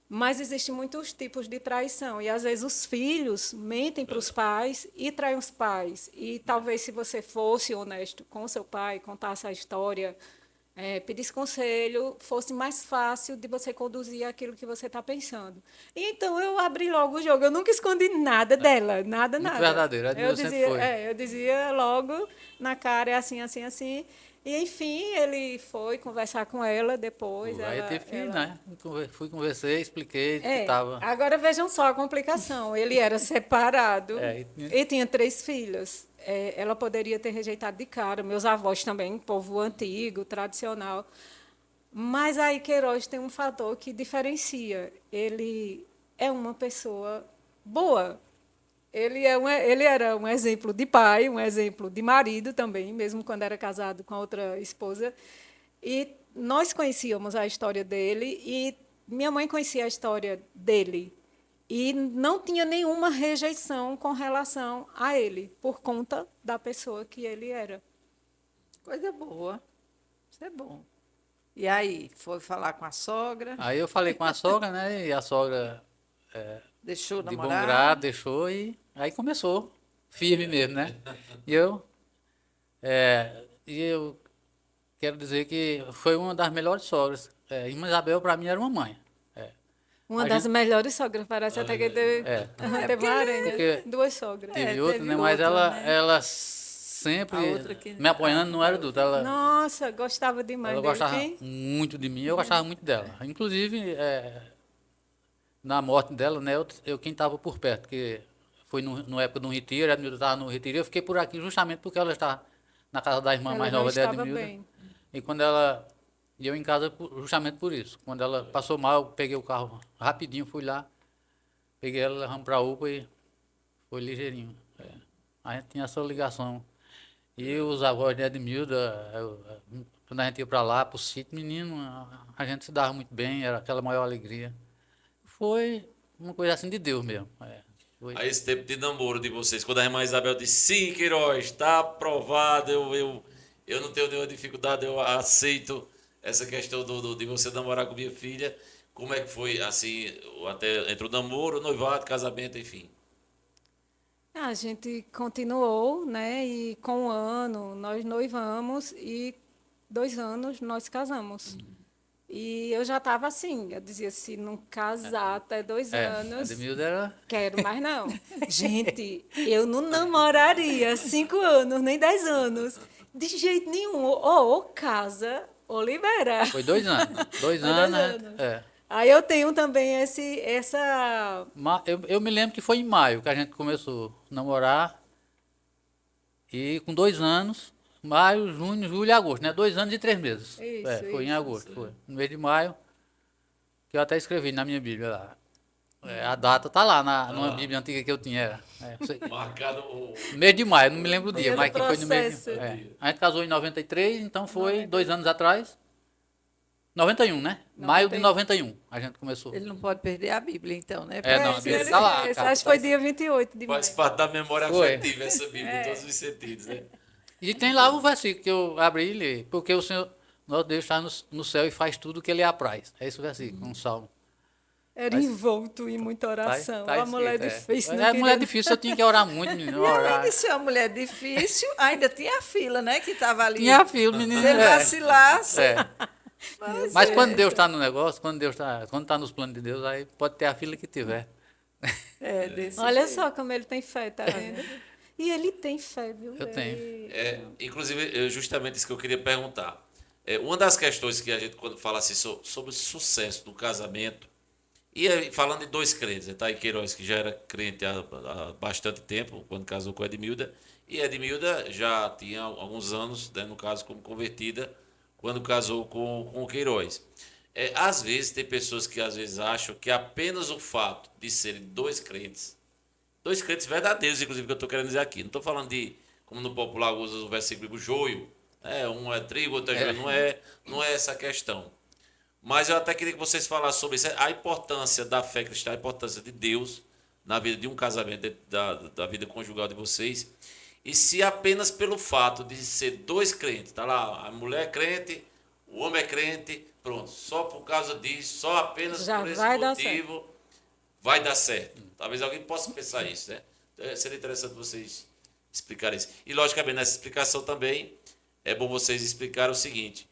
Mas existem muitos tipos de traição. E, às vezes, os filhos mentem para os pais e traem os pais. E, talvez, se você fosse honesto com seu pai, contasse a história, pedisse conselho, fosse mais fácil de você conduzir aquilo que você está pensando. E, então, eu abri logo o jogo. Eu nunca escondi nada dela, nada. verdadeiro, a Nilza sempre foi. Eu dizia logo na cara, é assim, assim, assim. E, enfim, ele foi conversar com ela depois. Aí teve que, né? Fui, conversei, expliquei que estava... Agora vejam só a complicação. Ele era separado É, e tinha 3 filhos. Ela poderia ter rejeitado de cara. Meus avós também, povo antigo, tradicional. Mas aí Queiroz tem um fator que diferencia. Ele é uma pessoa boa. Ele era um exemplo de pai, um exemplo de marido também, mesmo quando era casado com a outra esposa. E nós conhecíamos a história dele e minha mãe conhecia a história dele. E não tinha nenhuma rejeição com relação a ele, por conta da pessoa que ele era. Coisa boa. Isso é bom. E aí, foi falar com a sogra, Aí eu falei com a sogra, né? E a sogra, deixou de bom namorar. grado, deixou e aí começou. Firme mesmo, né? E eu quero dizer que foi uma das melhores sogras. Irmã Isabel, para mim, era uma mãe. Uma A das gente- melhores sogras, parece até que teve, teve uma aranha, Porque- 2 sogras. Teve outra, teve né? Mas outra, né? ela sempre A outra que- me apoiando, não era tudo. Ela Nossa, gostava demais ela dele. gostava Quem? muito de mim, eu gostava muito dela. Inclusive, na morte dela, né? Quem estava por perto, porque foi na época de um retiro, a Edmilda estava no retiro, eu fiquei por aqui justamente porque ela estava na casa da irmã Ela mais não nova da estava Edmilda. bem. E quando e eu em casa justamente por isso. Quando ela passou mal, eu peguei o carro rapidinho, fui lá, peguei ela, levamos para a UPA e foi ligeirinho. A gente tinha essa ligação. E os avós de Edmilda, quando a gente ia para lá, para o sítio, menino, a gente se dava muito bem, era aquela maior alegria. Foi uma coisa assim de Deus mesmo. Foi. Aí esse tempo de namoro de vocês, quando a irmã Isabel disse, sim, Queiroz, está aprovado, eu não tenho nenhuma dificuldade, eu aceito essa questão de você namorar com minha filha, como é que foi, assim, até entre o namoro, o noivado, casamento, enfim. A gente continuou, né? E com 1 ano nós noivamos e 2 anos nós casamos. E eu já estava assim, eu dizia, se não casar até 2 anos, Edmilda era... quero mais não. Gente, eu não namoraria 5 anos, nem 10 anos. De jeito nenhum. Ou casa, ou libera. Foi 2 anos. Dois Foi anos, 2 anos. é. Aí eu tenho também essa. Eu me lembro que foi em maio que a gente começou a namorar. E com 2 anos, maio, junho, julho e agosto, né? 2 anos e 3 meses. Foi em Isso. agosto, foi. No mês de maio, que eu até escrevi na minha Bíblia lá. A data tá lá numa Bíblia antiga que eu tinha. Marcado o... Mês de maio, não me lembro o dia, Dia do mas que foi no mês de processo. A gente casou em 93, então foi 2 anos atrás. 91, né? Maio de 91 a gente começou. Ele não pode perder a Bíblia, então, né? Não, a Se Bíblia ele tá lá. fez, cara, acho que tá- foi dia 28 de maio. Faz parte da memória Foi. afetiva essa Bíblia, em todos os sentidos, né? E tem lá o versículo que eu abri e li. Porque o Senhor, nosso Deus, está no céu e faz tudo o que Ele apraz. É esse o versículo, um salmo. Era envolto em muita oração. Tá a mulher escrito, difícil. Não É mulher queria- difícil, eu tinha que orar muito, menino. E além Orar. de ser uma mulher difícil, ainda tinha a fila, né? Que estava ali. Tinha filho, menino. Se ele vacilasse. Mas quando Deus está no negócio, quando tá nos planos de Deus, aí pode ter a fila que tiver. Desse Olha jeito. só como ele tem fé, tá vendo? E ele tem fé, viu? Eu tenho. Inclusive, justamente isso que eu queria perguntar. Uma das questões que a gente, quando fala assim, sobre o sucesso do casamento, e falando de dois crentes, tá aí Queiroz, que já era crente há bastante tempo, quando casou com a Edmilda, e a Edmilda já tinha alguns anos, né, no caso, como convertida, quando casou com o Queiroz. Às vezes, tem pessoas que às vezes acham que apenas o fato de serem dois crentes verdadeiros, inclusive, que eu estou querendo dizer aqui. Não estou falando de, como no popular usa o versículo joio, um é trigo, outro é joio, não é essa a questão. Mas eu até queria que vocês falassem sobre isso, a importância da fé cristã, a importância de Deus na vida de um casamento, da vida conjugal de vocês, e se apenas pelo fato de ser dois crentes, tá lá, a mulher é crente, o homem é crente, pronto, só por causa disso, só apenas Já por esse vai dar motivo, vai dar certo. Talvez alguém possa pensar isso, né? Seria interessante vocês explicarem isso. E, logicamente, nessa explicação também, é bom vocês explicarem o seguinte,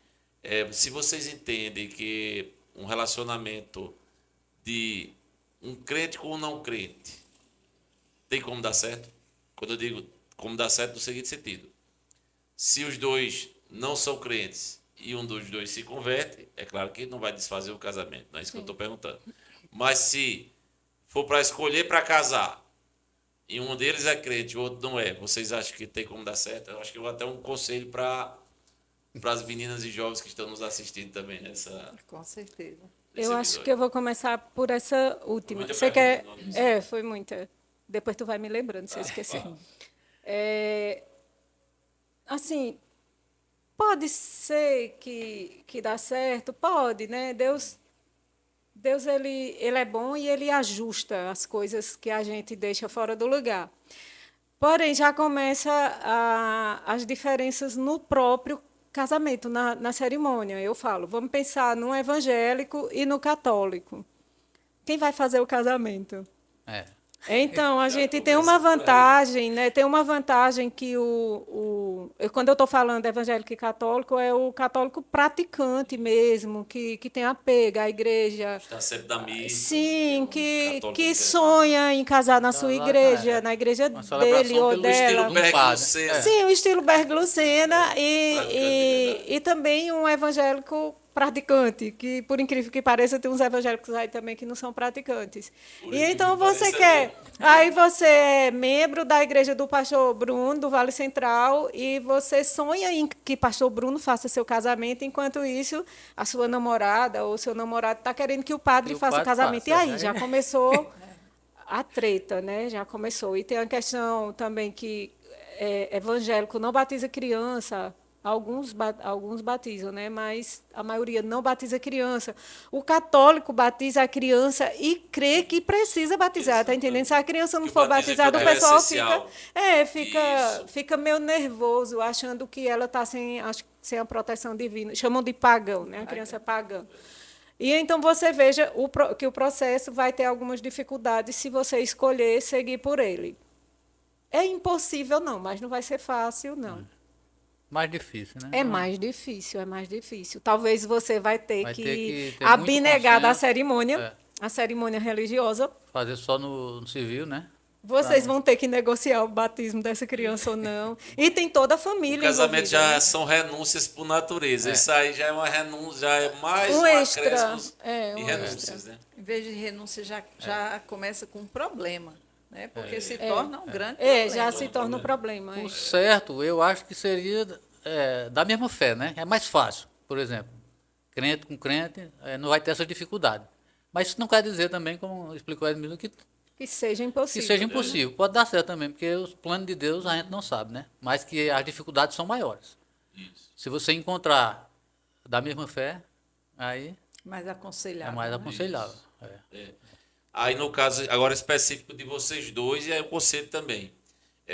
se vocês entendem que um relacionamento de um crente com um não crente tem como dar certo? Quando eu digo como dar certo, no seguinte sentido. Se os dois não são crentes e um dos dois se converte, é claro que não vai desfazer o casamento, não é isso que eu estou perguntando. Mas se for para escolher para casar e um deles é crente e o outro não é, vocês acham que tem como dar certo? Eu acho que eu vou até um conselho para as meninas e jovens que estão nos assistindo também Com certeza. Eu acho que eu vou começar por essa última. Muita Você quer? pergunta, não Foi muita. Depois tu vai me lembrando, se eu esquecer. Assim, pode ser que dá certo, pode, né? Deus ele é bom e ele ajusta as coisas que a gente deixa fora do lugar. Porém, já começa as diferenças no próprio casamento, na cerimônia. Eu falo, vamos pensar no evangélico e no católico. Quem vai fazer o casamento? Então, a gente tem uma vantagem, né? Tem uma vantagem que quando eu estou falando evangélico e católico, é o católico praticante mesmo, que tem apego à igreja. Está sempre da missa. Sim, que que sonha em casar na sua igreja, na igreja dele ou dela. Sim, o estilo Berg Lucena e também um evangélico praticante, que por incrível que pareça tem uns evangélicos aí também que não são praticantes. E então você quer, aí você é membro da igreja do pastor Bruno, do Vale Central, e você sonha em que pastor Bruno faça seu casamento, enquanto isso a sua namorada ou seu namorado está querendo que o padre faça o casamento. E aí, já começou a treta, né? Já começou. E tem a questão também que evangélico não batiza criança alguns batizam, né? Mas a maioria não batiza criança. O católico batiza a criança e crê que precisa batizar, tá entendendo? Se a criança não Que o for batismo batizada, o é pessoal essencial. Isso. fica meio nervoso, achando que ela está sem a proteção divina. Chamam de pagão, né? A criança é pagã. E então você veja que o processo vai ter algumas dificuldades se você escolher seguir por ele. É impossível, não, mas não vai ser fácil, não. Mais difícil, né? É mais difícil, é mais difícil. Talvez você vai ter Vai ter que que ter muito abnegar da consenso. cerimônia, a cerimônia religiosa. Fazer só no civil, né? Vocês vão ter que negociar o batismo dessa criança ou não. E tem toda a O família casamento envolvida, já né? são renúncias por natureza. Isso aí já é uma renúncia, já é mais Um um extra. acréscimo e Um renúncias, né? Em vez de renúncia, já começa com um problema, né? Porque se É. torna um grande É, problema. já se torna um problema. O certo, eu acho que seria da mesma fé, né? É mais fácil, por exemplo. Crente com crente, não vai ter essa dificuldade. Mas isso não quer dizer também, como explicou Edmilson, que Que seja impossível. seja impossível. Pode dar certo também, porque os planos de Deus a gente não sabe, né? Mas que as dificuldades são maiores. Isso. Se você encontrar da mesma fé, aí Mais é aconselhável. mais né? aconselhável. Aí, no caso, agora específico de vocês dois, e aí o conselho também.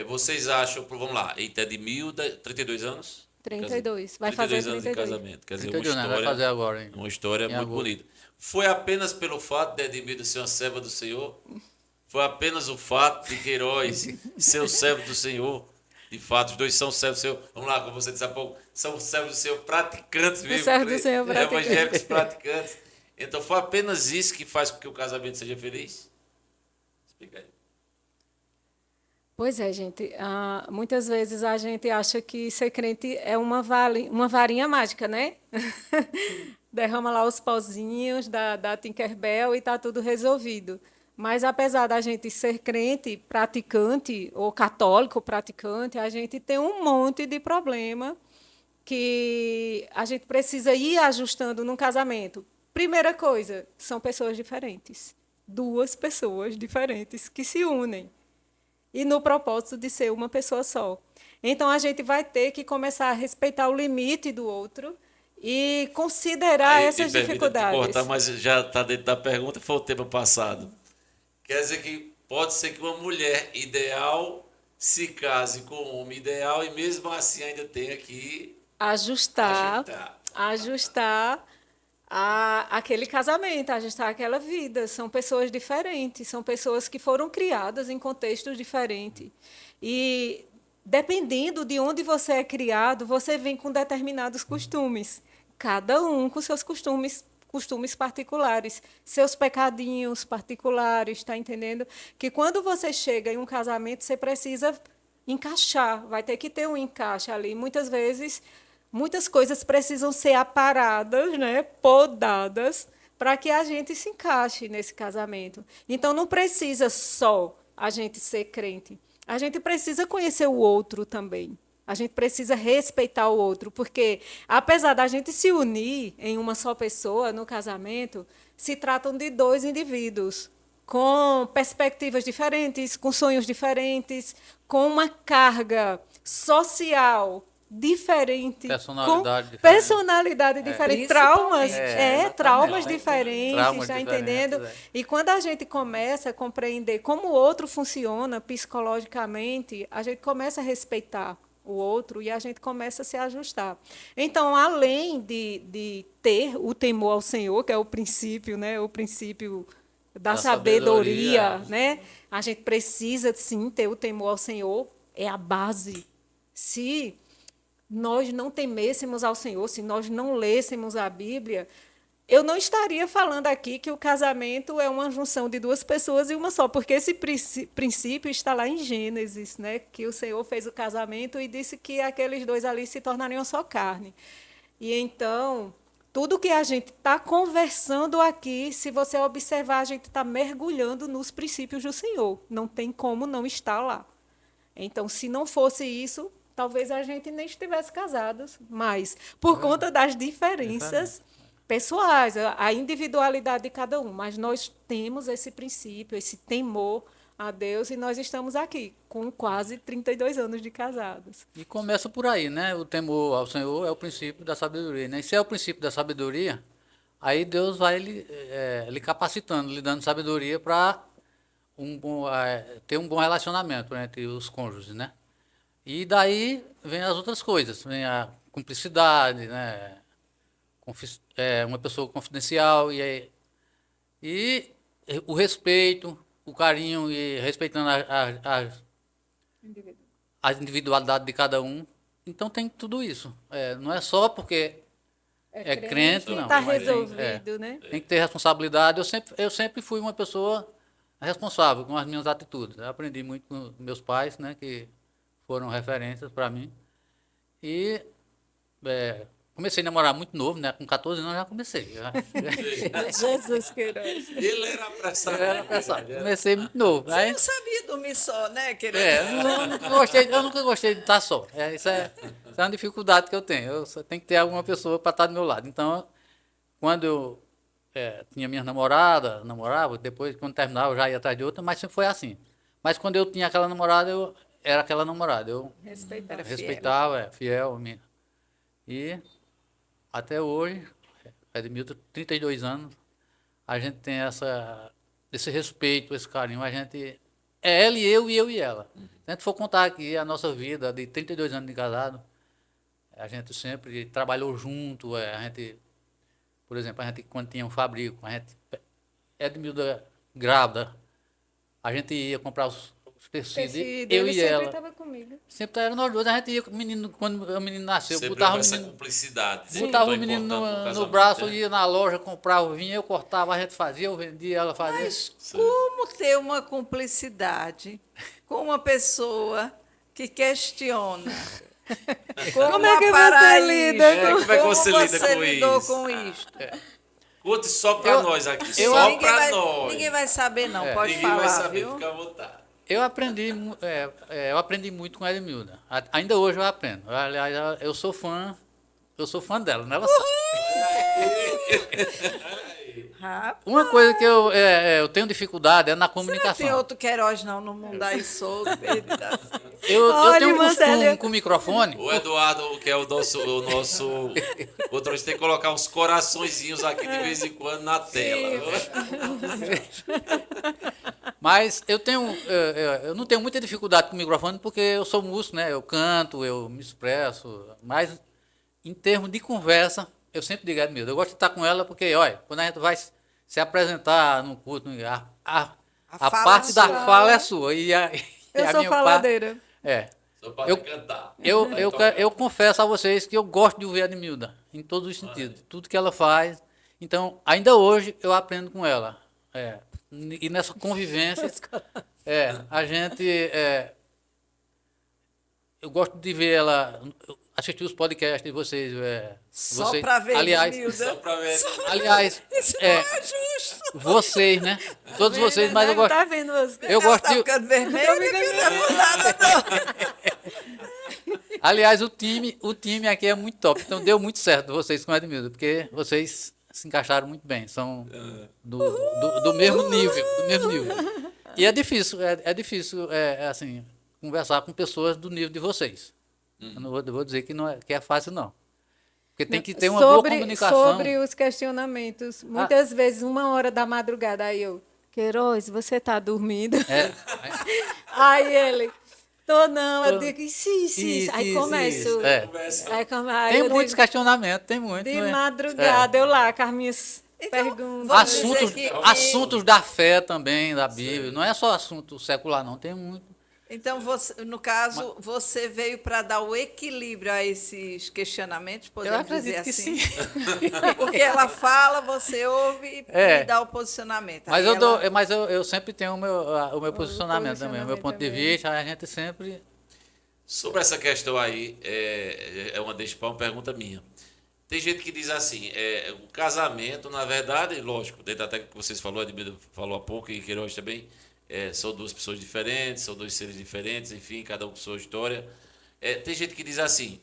Vocês acham, vamos lá, eita, de 32 anos? 32. Vai fazer 32 anos de 32. casamento. Quer dizer, uma 32 anos, vai história, fazer agora, hein? uma história Em muito agosto. bonita. Foi apenas pelo fato de Edmildo ser uma serva do Senhor? Foi apenas o fato de Queiroz ser o servo do Senhor? De fato, os dois são servos do Senhor. Vamos lá, como você disse há pouco, são servos do Senhor praticantes mesmo. servos do Senhor praticantes. Evangélicos praticantes. Então, foi apenas isso que faz com que o casamento seja feliz? Explica aí. Pois é, gente. Muitas vezes a gente acha que ser crente é uma varinha mágica, né? Derrama lá os pauzinhos da Tinkerbell e está tudo resolvido. Mas, apesar da gente ser crente praticante, ou católico praticante, a gente tem um monte de problema que a gente precisa ir ajustando num casamento. Primeira coisa, são pessoas diferentes. Duas pessoas diferentes que se unem. E no propósito de ser uma pessoa só. Então, a gente vai ter que começar a respeitar o limite do outro e considerar Aí, essas me permita te dificuldades. cortar, mas já está dentro da pergunta, foi o tema passado. Quer dizer que pode ser que uma mulher ideal se case com um homem ideal e mesmo assim ainda tenha que Ajustar ajustar. aquele casamento, ajustar aquela vida. São pessoas diferentes, são pessoas que foram criadas em contextos diferentes. E, dependendo de onde você é criado, você vem com determinados costumes. Cada um com seus costumes particulares, seus pecadinhos particulares, está entendendo? Que quando você chega em um casamento, você precisa encaixar, vai ter que ter um encaixe ali. Muitas vezes, muitas coisas precisam ser aparadas, né, podadas, para que a gente se encaixe nesse casamento. Então, não precisa só a gente ser crente. A gente precisa conhecer o outro também. A gente precisa respeitar o outro, porque, apesar da gente se unir em uma só pessoa no casamento, se tratam de dois indivíduos com perspectivas diferentes, com sonhos diferentes, com uma carga social diferente, Personalidade com diferente. personalidade diferente, traumas, Principalmente. traumas Exatamente. diferentes, Traumas está diferentes, entendendo? E quando a gente começa a compreender como o outro funciona psicologicamente, a gente começa a respeitar o outro e a gente começa a se ajustar. Então, além de ter o temor ao Senhor, que é o princípio, né, o princípio da sabedoria, né? A gente precisa sim ter o temor ao Senhor, é a base. Se nós não temêssemos ao Senhor, se nós não lêssemos a Bíblia, eu não estaria falando aqui que o casamento é uma junção de duas pessoas e uma só, porque esse princípio está lá em Gênesis, né? Que o Senhor fez o casamento e disse que aqueles dois ali se tornariam uma só carne. E então, tudo que a gente está conversando aqui, se você observar, a gente está mergulhando nos princípios do Senhor. Não tem como não estar lá. Então, se não fosse isso, talvez a gente nem estivesse casados, mas por conta das diferenças pessoais, a individualidade de cada um. Mas nós temos esse princípio, esse temor a Deus e nós estamos aqui, com quase 32 anos de casados. E começa por aí, né? O temor ao Senhor é o princípio da sabedoria, né? E se é o princípio da sabedoria, aí Deus vai lhe capacitando, lhe dando sabedoria para ter um bom relacionamento entre os cônjuges, né? E daí vem as outras coisas, vem a cumplicidade, né? Uma pessoa confidencial e o respeito, o carinho e respeitando a individualidade de cada um. Então tem tudo isso. Não é só porque é crente, não. Está Mas resolvido, né? tem que ter responsabilidade. Eu sempre fui uma pessoa responsável com as minhas atitudes. Eu aprendi muito com meus pais, né, que foram referências para mim. E comecei a namorar muito novo, né? Com 14 anos já comecei. Jesus Queiroz. Ele era apressado. Eu era apressado. Comecei muito novo. Você não sabia dormir só, né, querido? Eu nunca gostei de estar só. Isso é uma dificuldade que eu tenho. Eu só tenho que ter alguma pessoa para estar do meu lado. Então, quando eu tinha minha namorava, depois, quando terminava, eu já ia atrás de outra, mas sempre foi assim. Mas quando eu tinha aquela namorada, eu era aquela namorada. Eu respeitava, fiel. E até hoje, Edmilton, 32 anos, a gente tem esse respeito, esse carinho. A gente é ela e eu e ela. Se a gente for contar aqui a nossa vida de 32 anos de casado, a gente sempre trabalhou junto. Por exemplo, a gente quando tinha um fabrico, Edmilda grávida, a gente ia comprar os tecidos, eu e ela. Estava comigo. Sempre era nós dois, a gente ia com o menino, quando o menino nasceu, Sempre botava com o essa menino. cumplicidade. Botava Tão o menino importante no casamento, braço, né? ia na loja, comprava, vinha, eu cortava, a gente fazia, eu vendia, ela fazia. Mas como ter uma cumplicidade com uma pessoa que questiona? Como é que você paraíso, lida com- Como é que você lida com lidou isso? com isto? Conte só para nós aqui. eu- Só ninguém, para vai, nós. ninguém vai saber, não. Pode Ninguém falar, vai saber, viu? fica à vontade. Eu aprendi muito com a Edmilda. Ainda hoje eu aprendo. Aliás, eu sou fã dela, né? Ela sabe. Rapaz, Uma coisa que eu tenho dificuldade é na não tem comunicação. outro Queiroz, não, no mundo aí solto. Eu Olha, tenho um costume Marcelo. com o microfone. O Eduardo, que é o nosso motorista, tem que colocar uns coraçõezinhos aqui de vez em quando na tela. Mas eu não tenho muita dificuldade com o microfone porque eu sou músico, né? Eu canto, eu me expresso. Mas em termos de conversa, eu sempre digo, Edmilda, eu gosto de estar com ela porque, olha, quando a gente vai se apresentar no culto, a fala parte é da sua. fala é sua. E a Eu sou minha faladeira. Só para Eu- cantar. Eu confesso a vocês que eu gosto de ouvir a Edmilda, em todos os sentidos, tudo que ela faz. Então, ainda hoje, eu aprendo com ela. E nessa convivência, a gente... eu gosto de ver ela, assistir os podcasts de vocês. Só vocês, para ver, aliás, Edmilda. Só para ver. aliás, Isso não é justo. vocês, né? Todos vocês, mas eu gosto... Tá vendo você? Eu gosto Tá de... ficando vermelho, não é por nada, não. Aliás, o time aqui é muito top. Então deu muito certo vocês com a Edmilda, porque vocês se encaixaram muito bem. São do mesmo nível, do mesmo nível. E é difícil, assim, conversar com pessoas do nível de vocês. Eu não vou dizer que é fácil, não. Porque tem que ter uma boa comunicação. Sobre os questionamentos. Muitas vezes, 1h da madrugada, aí eu, Queiroz, você tá dormindo? Aí ele, tô não, eu digo, isso. Aí começo. Aí Tem eu muitos digo, questionamentos, tem muito. de né? madrugada, eu lá, com as minhas perguntas. vamos dizer Assuntos da fé também, da Bíblia. Não é só assunto secular, não. Tem muito. Então, no caso, você veio para dar o equilíbrio a esses questionamentos, Eu podemos dizer acredito que assim? sim. Porque ela fala, você ouve e dá o posicionamento. Mas, Aí eu sempre tenho o meu posicionamento também, o meu ponto de também. vista. A gente sempre. Sobre essa questão aí, deixa para uma pergunta minha. Tem gente que diz assim, o casamento, na verdade, lógico, dentro até que vocês falou, a Edmilda falou há pouco, e Queiroz também, são duas pessoas diferentes, são dois seres diferentes, enfim, cada um com sua história. Tem gente que diz assim,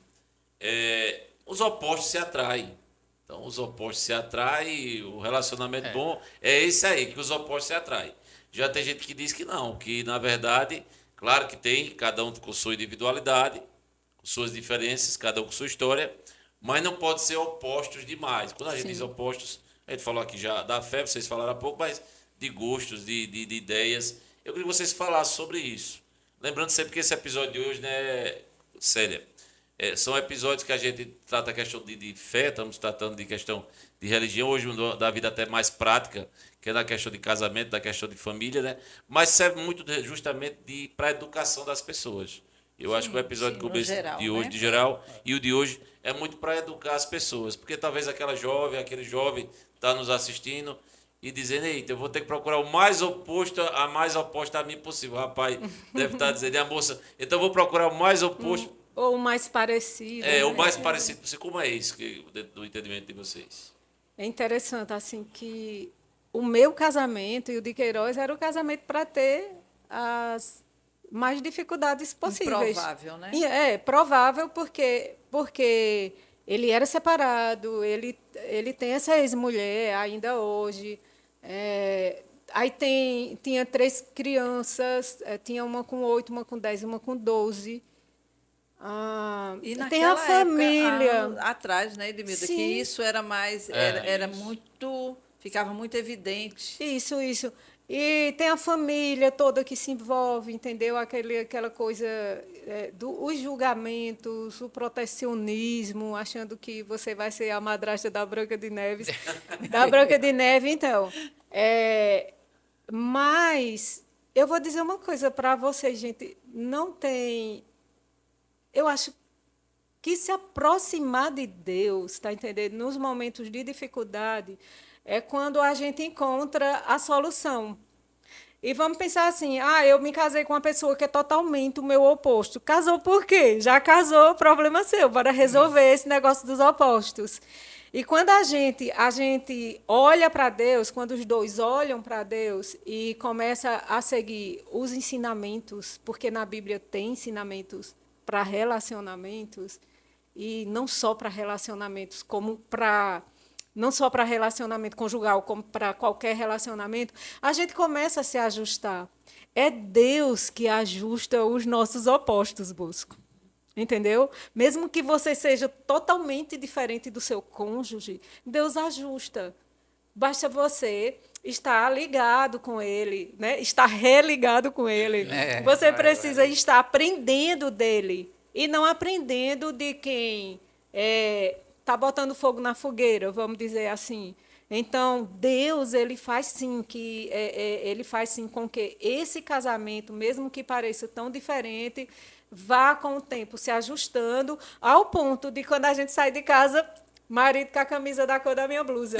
os opostos se atraem. Então, os opostos se atraem, o relacionamento bom é esse aí, que os opostos se atraem. Já tem gente que diz que não, que na verdade, claro que tem, cada um com sua individualidade, com suas diferenças, cada um com sua história, mas não pode ser opostos demais. Quando a gente diz opostos, a gente falou aqui já da fé, vocês falaram há pouco, mas de gostos, de ideias. Eu queria que vocês falassem sobre isso. Lembrando sempre que esse episódio de hoje, né, Célia, são episódios que a gente trata a questão de fé, estamos tratando de questão de religião, hoje da vida até mais prática, que é na questão de casamento, da questão de família, né? Mas serve muito justamente para a educação das pessoas. Eu acho que o episódio sim, que eu no geral, de hoje, né? de geral, e o de hoje é muito para educar as pessoas, porque talvez aquela jovem, aquele jovem está nos assistindo e dizendo, eita, eu vou ter que procurar o mais oposto, a mais oposta a mim possível. O rapaz deve estar dizendo, e a moça, então eu vou procurar o mais oposto. Ou o mais parecido. É, né? o mais parecido possível. Como é isso, dentro do entendimento de vocês? É interessante, assim, que o meu casamento e o de Queiroz era o casamento para ter as mais dificuldades possíveis. Improvável, né? E é provável porque ele era separado, ele tem essa ex-mulher ainda hoje. Aí tinha 3 crianças, tinha uma com 8, uma com 10, uma com 12. E Tem a naquela família. época, anos atrás, né, Edmilda, que Sim. isso era mais, era muito, ficava muito evidente. Isso. E tem a família toda que se envolve, entendeu? Aquela coisa os julgamentos, o protecionismo, achando que você vai ser a madrasta da Branca de Neve. Da Branca de Neve, então. Mas eu vou dizer uma coisa para vocês, gente. Não tem. Eu acho que se aproximar de Deus, está entendendo? Nos momentos de dificuldade, é quando a gente encontra a solução. E vamos pensar assim, eu me casei com uma pessoa que é totalmente o meu oposto. Casou por quê? Já casou, problema seu, bora resolver esse negócio dos opostos. E quando a gente olha para Deus, quando os dois olham para Deus e começa a seguir os ensinamentos, porque na Bíblia tem ensinamentos para relacionamentos, e não só para relacionamentos, não só para relacionamento conjugal, como para qualquer relacionamento, a gente começa a se ajustar. É Deus que ajusta os nossos opostos, Bosco. Entendeu? Mesmo que você seja totalmente diferente do seu cônjuge, Deus ajusta. Basta você estar ligado com ele, né? Estar religado com ele. Você precisa estar aprendendo dele e não aprendendo de quem está botando fogo na fogueira, vamos dizer assim. Então, Deus ele faz sim com que esse casamento, mesmo que pareça tão diferente, vá com o tempo se ajustando ao ponto de quando a gente sai de casa, marido com a camisa da cor da minha blusa.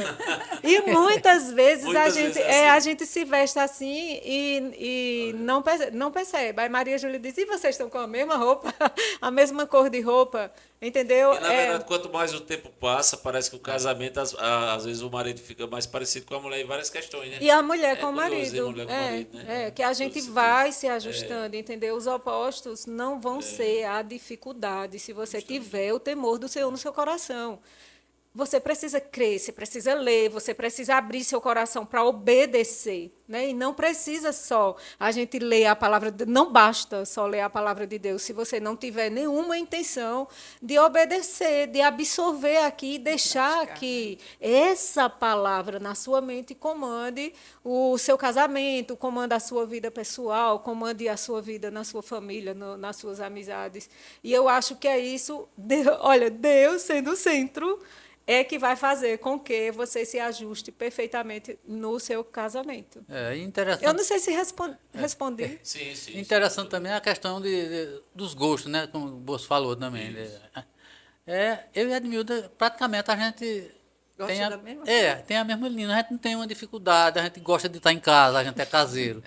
E muitas vezes a gente se veste assim e não percebe. Aí Maria Júlia diz, e vocês estão com a mesma roupa? A mesma cor de roupa? Entendeu? E, na verdade, quanto mais o tempo passa, parece que o casamento, às vezes o marido fica mais parecido com a mulher em várias questões, né? E a mulher com o curioso, marido. mulher com o marido, né? Que a gente vai se ajustando, entendeu? Os opostos não vão ser a dificuldade se você tiver o temor do Senhor no seu coração. Você precisa crer, você precisa ler, você precisa abrir seu coração para obedecer, né? E não precisa só a gente ler a palavra de Deus, não basta só ler a palavra de Deus se você não tiver nenhuma intenção de obedecer, de absorver aqui e deixar que essa palavra na sua mente comande o seu casamento, comande a sua vida pessoal, comande a sua vida na sua família, nas suas amizades. E eu acho que é isso, Deus sendo o centro, é que vai fazer com que você se ajuste perfeitamente no seu casamento. Interessante. Eu não sei se respondi. Sim. Interessante também a questão dos gostos, né? Como o Bolso falou também. Eu e a Edmilda, praticamente, a gente Gosta da mesma tem a mesma linha. A gente não tem uma dificuldade, a gente gosta de estar em casa, a gente é caseiro.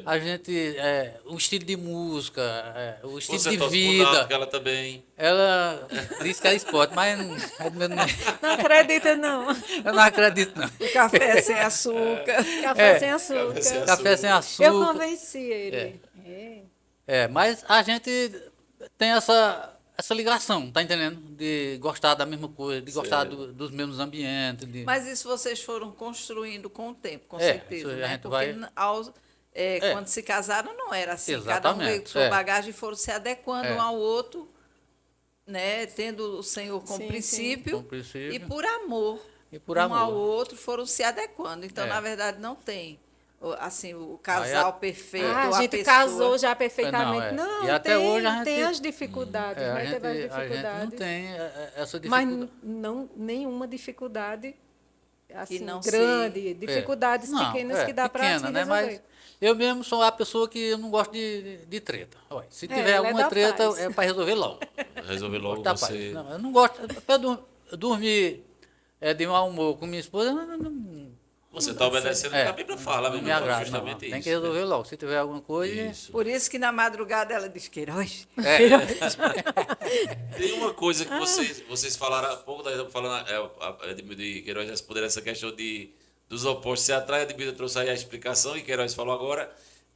A gente, o estilo de música, o estilo Você de torce pro vida. Náutico, ela também. Ela disse que era esporte, mas Não acredita, não. eu não acredito, não. Café sem açúcar. Café sem açúcar. Café sem açúcar. Eu convenci ele. Mas a gente tem essa ligação, tá entendendo? De gostar da mesma coisa, de gostar dos mesmos ambientes. Mas isso vocês foram construindo com o tempo, com É, certeza. isso a Né? gente Porque vai- quando se casaram não era assim. Cada um Exatamente, veio com sua bagagem e foram se adequando um ao outro, né? Tendo o Senhor como Sim, princípio, Como princípio. e por amor, E por um amor. ao outro foram se adequando. Então, É. na verdade, não tem assim o casal perfeito, A ou gente pessoa. casou já perfeitamente. Não, Não, e até tem, hoje a gente- tem as dificuldades, a né? gente, Teve as a gente não dificuldades. tem essa Mas dificuldade. não, nenhuma dificuldade assim, não grande. Dificuldades Não, pequenas que dá para se pequena, né? resolver. Mas eu mesmo sou a pessoa que eu não gosto de treta. Olha, se tiver ela é alguma da treta, paz. é para resolver logo. Resolver logo Gosto da paz. você. Não, eu não gosto. Para dormir de mau humor com minha esposa, Você está obedecendo o que a Bíblia fala, a não Bíblia me fala agrada. justamente Tem isso. que resolver logo. Se tiver alguma coisa. Isso. Por isso que na madrugada ela diz Queiroz. Tem uma coisa que vocês falaram há pouco, falando de Queiroz responder essa questão dos opostos se atrai, a Bíblia trouxe aí a explicação e Queiroz falou agora.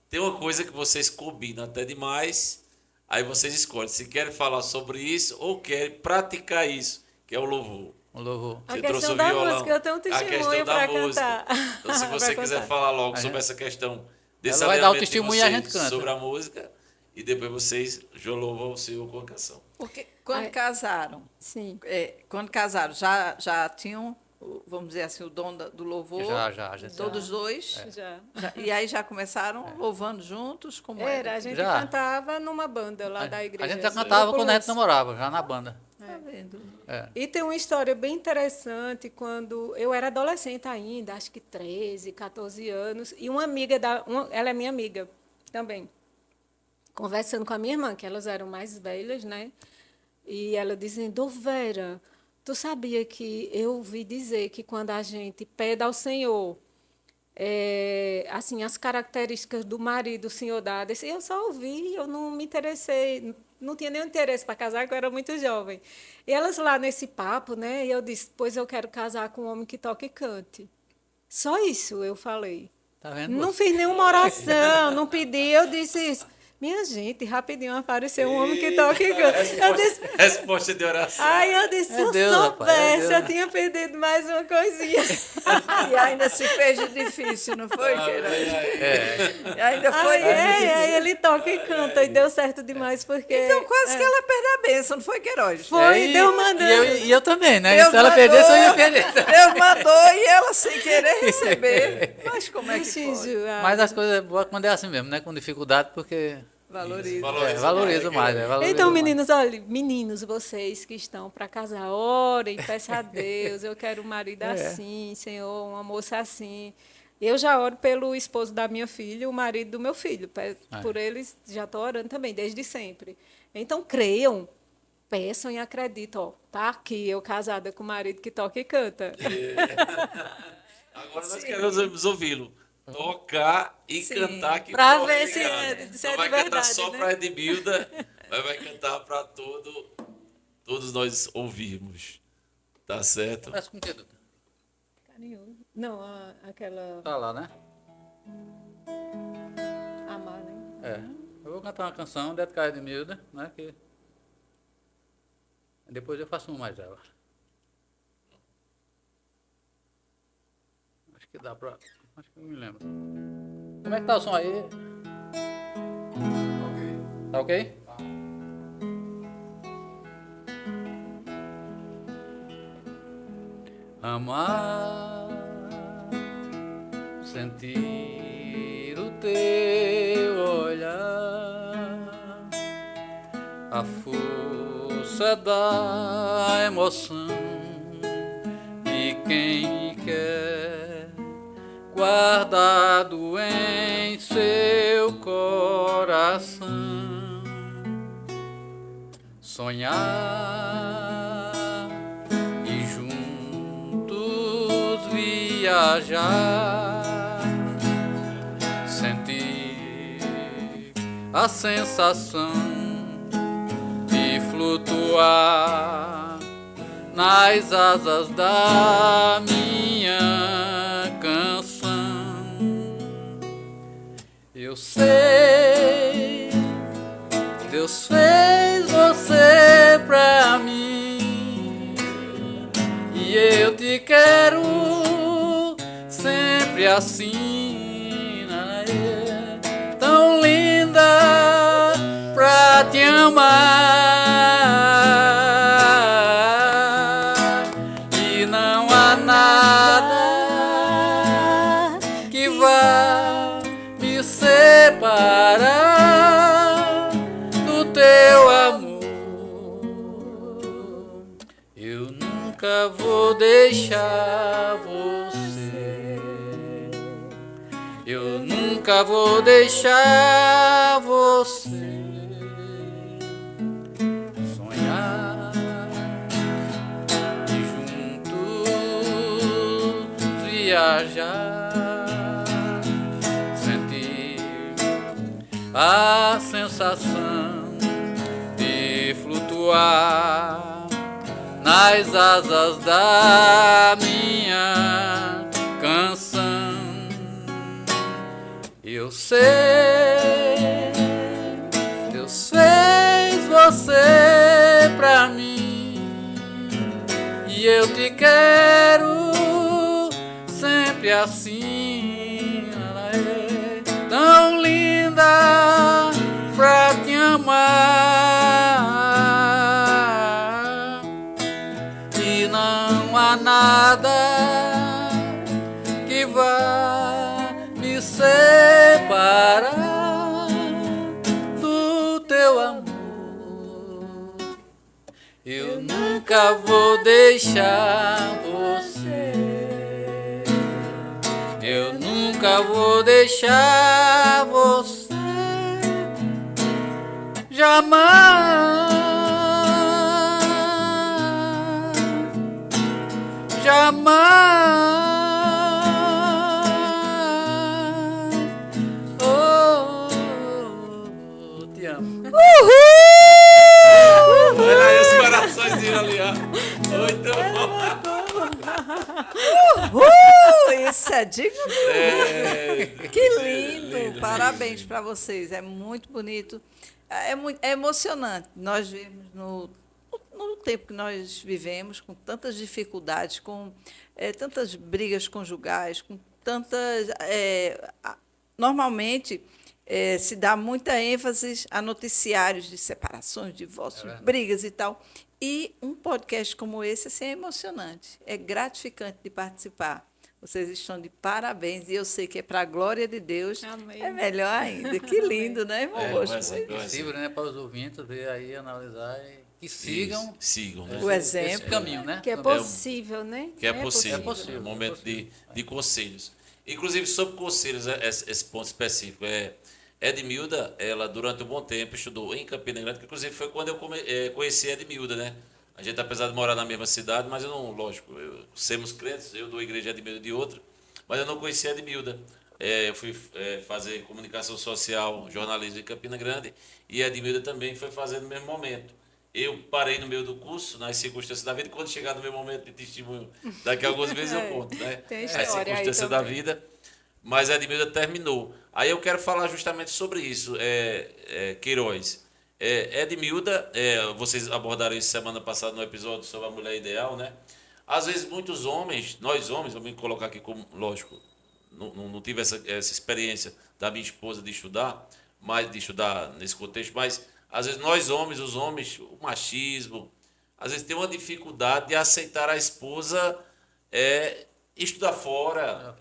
Tem uma coisa que vocês combinam até demais, aí vocês escolhem se querem falar sobre isso ou querem praticar isso, que é o louvor. Um louvor. A Você questão trouxe o da violão. música, eu tenho um A questão testemunho da para música. cantar. Então, se você Pra quiser contar. falar logo A sobre gente- essa questão desse Ela vai dar o alinhamento de testemunho e a gente vocês canta. sobre a música e depois vocês louvam o Senhor com a canção. Porque quando Ai. casaram, Sim. quando casaram, já tinham, vamos dizer assim, o dom do louvor? Já, a gente Todos dois? Já. E aí já começaram louvando juntos? Como Era, a gente Já. cantava numa banda lá da A igreja. gente já cantava Grupo quando a gente Luz. namorava, já na banda. Tá vendo? E tem uma história bem interessante, quando eu era adolescente ainda, acho que 13, 14 anos, e uma amiga, ela é minha amiga também, conversando com a minha irmã, que elas eram mais velhas, né? E ela dizendo, ô Vera, tu sabia que eu ouvi dizer que quando a gente pede ao Senhor, assim, as características do marido, o Senhor dá, e eu só ouvi, eu não me interessei, não tinha nenhum interesse para casar, porque eu era muito jovem. E elas lá nesse papo, né? E eu disse, pois eu quero casar com um homem que toque e cante. Só isso eu falei. Tá vendo? Não fiz nenhuma oração, não pedi, eu disse isso. Minha gente, rapidinho apareceu um homem que toca e canta. Eu disse, Resposta de oração. ai, eu disse, se É eu Deus, rapaz, é soubesse, Deus. eu tinha perdido mais uma coisinha. E ainda se fez de difícil, não foi, Queiroz? E ainda foi Aí ele toca e canta, e deu certo demais, porque... Então quase que ela perde a bênção, não foi, Queiroz? Foi, Deus mandando. E eu também, né? Deus Se ela mandou, perdesse, eu ia perder. Deus mandou e ela sem querer receber. Mas como é que pode? Xinju, Mas as coisas boas quando é assim mesmo, né? Com dificuldade, porque Valoriza. valoriza mais. Valoriza Então, mais. meninos, olha, meninos, vocês que estão para casar, orem, peça a Deus, eu quero um marido assim, Senhor, uma moça assim. Eu já oro pelo esposo da minha filha, o marido do meu filho. Por eles, já estou orando também, desde sempre. Então, creiam, peçam e acreditam. Ó, tá aqui, eu casada com o marido que toca e canta. Agora nós queremos ouvi-lo. Tocar e Sim. cantar aqui. Pra fora, ver né, se é- cara? se é Não vai de cantar verdade, só né? para Edmilda, mas vai cantar para todos nós ouvirmos. Tá certo? Parece com o quê, Duda? Carinhoso. Não, aquela Tá lá, né? amar, né? É. Eu vou cantar uma canção, dedicada a Edmilda, né? Que... Depois eu faço uma mais dela. Acho que dá pra... Acho que eu me lembro. Como é que tá o som aí? Tá ok? Amar, sentir o teu olhar, a força da emoção de quem quer, guardado em seu coração, sonhar e juntos viajar, sentir a sensação de flutuar nas asas da minha canção. Eu sei, Deus fez você pra mim e eu te quero sempre assim, né? amar, e não há nada que vá me separar do teu amor. Eu nunca vou deixar você, eu nunca vou deixar você sonhar e juntos viajar, sentir a sensação de flutuar nas asas da minha canção. Eu sei, Deus fez você pra mim, e eu te quero sempre assim. Ela é tão linda pra te amar, e não há nada que vá me separar do teu amor. Eu nunca vou deixar você, eu nunca vou deixar você, jamais, jamais. Te amo. Olha aí os coraçõezinhos ali, ó. Muito bom. Isso é digno. Que lindo. Parabéns para vocês. É muito bonito. É emocionante. Nós vemos no tempo que nós vivemos, com tantas dificuldades, com tantas brigas conjugais, com tantas. Normalmente se dá muita ênfase a noticiários de separações, divórcios, brigas e tal. E um podcast como esse assim, é emocionante, é gratificante de participar. Vocês estão de parabéns e eu sei que é para a glória de Deus. Amém. É melhor ainda. Que lindo, né, irmão? Gosto vai ser, muito. Possível, né, para os ouvintes ver aí, analisar e que sigam Sigam, né? O exemplo. esse caminho, né? Que é possível, né? Que é possível. É possível. É um momento de conselhos. Inclusive, sobre conselhos, esse ponto específico. Edmilda, ela durante um bom tempo estudou em Campina Grande, que inclusive foi quando eu conheci a Edmilda, né? A gente, apesar de morar na mesma cidade, mas eu não, lógico, somos crentes, eu dou igreja de Edmilda de outra, mas eu não conhecia a Edmilda. Eu fui fazer comunicação social, jornalismo em Campina Grande, e a Edmilda também foi fazer no mesmo momento. Eu parei no meio do curso, nas circunstâncias da vida, e quando chegar no meu momento de testemunho, daqui a algumas vezes eu conto, né? Tem É. história As aí circunstâncias da também. vida. Mas a Edmilda terminou. Aí eu quero falar justamente sobre isso, Queiroz. Edmilda, vocês abordaram isso semana passada no episódio sobre a mulher ideal, né? Às vezes muitos homens, nós homens, vamos me colocar aqui como, lógico, não tive essa experiência da minha esposa de estudar nesse contexto, mas às vezes nós homens, os homens, o machismo, às vezes tem uma dificuldade de aceitar a esposa estudar fora,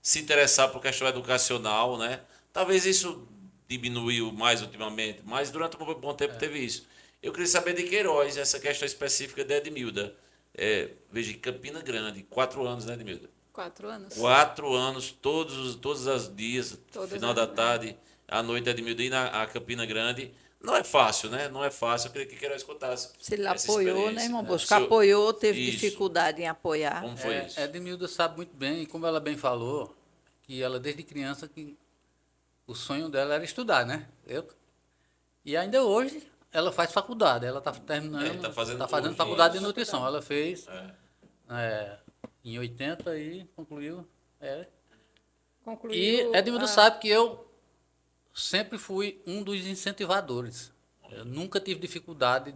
se interessar por questão educacional, né? Talvez isso diminuiu mais ultimamente, mas durante um bom tempo teve isso. Eu queria saber de Queiroz, essa questão específica de Edmilda. Veja, Campina Grande, 4 anos, né, Edmilda? 4 anos. 4 anos, todos os dias, Todas final as da noites. tarde, à noite, Edmilda, ir a Campina Grande. Não é fácil, né? Não é fácil. Eu queria que Queiroz escutasse. Se ele essa apoiou, experiência, né, irmão né? Bosco? O senhor- Apoiou, teve Isso. dificuldade em apoiar. Como foi isso? Edmilda sabe muito bem, e como ela bem falou, que ela desde criança que o sonho dela era estudar, né? E ainda hoje ela faz faculdade, ela está terminando, tá fazendo faculdade de isso. nutrição. Ela fez em 80 e concluiu. Concluiu E Edmilda sabe que eu sempre fui um dos incentivadores. Eu nunca tive dificuldade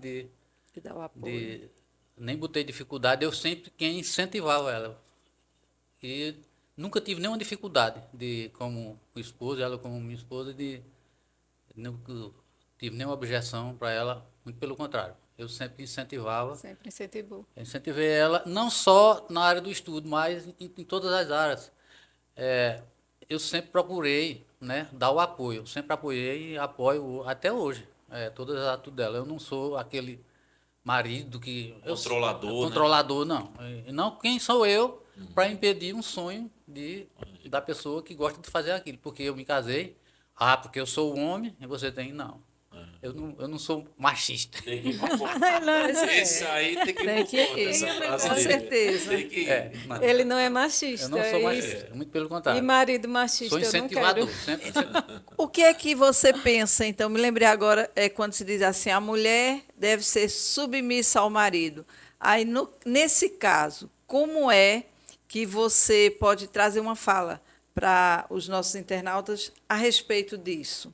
Que dá o apoio. nem botei dificuldade, eu sempre quem incentivava ela. E nunca tive nenhuma dificuldade como esposa, ela como minha esposa, tive nenhuma objeção para ela, muito pelo contrário. Eu sempre incentivava, Sempre incentivou. incentivei ela, não só na área do estudo, mas em todas as áreas. Eu sempre procurei, né, dar o apoio. Eu sempre apoiei e apoio até hoje, todas as atitudes dela. Eu não sou aquele marido que... Controlador, né? Controlador, não. Não, quem sou eu para impedir um sonho da pessoa que gosta de fazer aquilo? Porque eu me casei, porque eu sou um homem e você tem... Não. Eu não sou machista. Tem que ir pro ponto. Pois é. Esse aí tem que ir Tem pro que ponto, ir, essa frase com dele. certeza. Tem que ir. Ele não é Eu machista. não sou é isso. machista, muito pelo E contrário. marido machista, Sou eu não incentivador. quero. Sempre. O que é que você pensa, então? Me lembrei agora, quando se diz assim, a mulher deve ser submissa ao marido. Aí, nesse caso, como é que você pode trazer uma fala para os nossos internautas a respeito disso?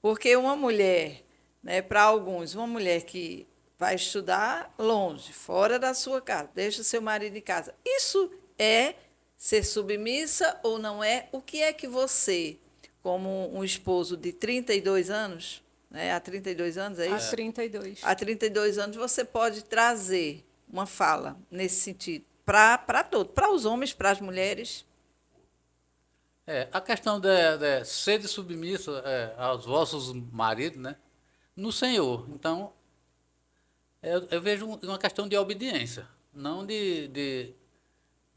Porque uma mulher, né, para alguns, uma mulher que vai estudar longe, fora da sua casa, deixa seu marido em casa, isso é ser submissa ou não é? O que é que você, como um esposo de 32 anos, né, há 32 anos, é Há isso? 32. Há 32 anos, você pode trazer uma fala nesse sentido para todos, para os homens, para as mulheres? A questão de ser submisso aos vossos maridos, né? No Senhor. Então, eu vejo uma questão de obediência, não de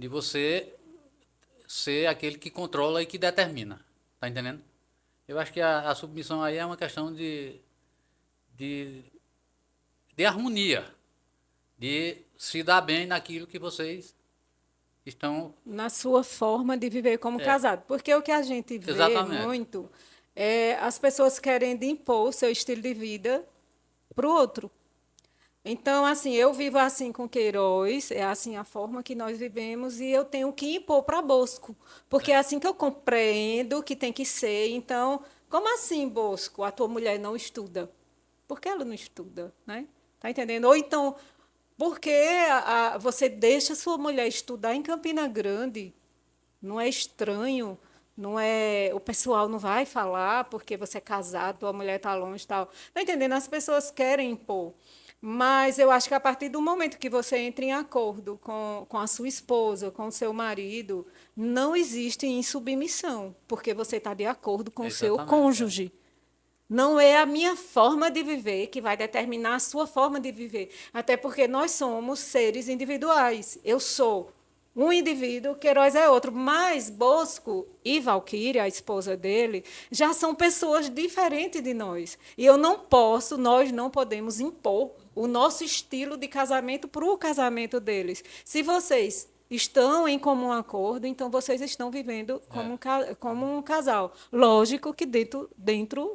você ser aquele que controla e que determina. Tá entendendo? Eu acho que a submissão aí é uma questão de harmonia, de se dar bem naquilo que vocês estão... Na sua forma de viver como casado. Porque o que a gente vê Exatamente. muito é as pessoas querendo impor o seu estilo de vida para o outro. Então, assim, eu vivo assim com Queiroz, é assim a forma que nós vivemos, e eu tenho que impor para Bosco, porque é assim que eu compreendo que tem que ser. Então, como assim, Bosco, a tua mulher não estuda? Por que ela não estuda, né? Tá entendendo? Ou então, por que você deixa sua mulher estudar em Campina Grande? Não é estranho, não é, o pessoal não vai falar porque você é casado, tua mulher está longe e tal. Tá entendendo? As pessoas querem impor. Mas eu acho que a partir do momento que você entra em acordo com a sua esposa, com o seu marido, não existe insubmissão, porque você está de acordo com o seu Exatamente, cônjuge. Não é a minha forma de viver que vai determinar a sua forma de viver. Até porque nós somos seres individuais. Eu sou um indivíduo, Queiroz é outro. Mas Bosco e Valquíria, a esposa dele, já são pessoas diferentes de nós. E nós não podemos impor o nosso estilo de casamento para o casamento deles. Se vocês estão em comum acordo, então vocês estão vivendo como um casal. Lógico que dentro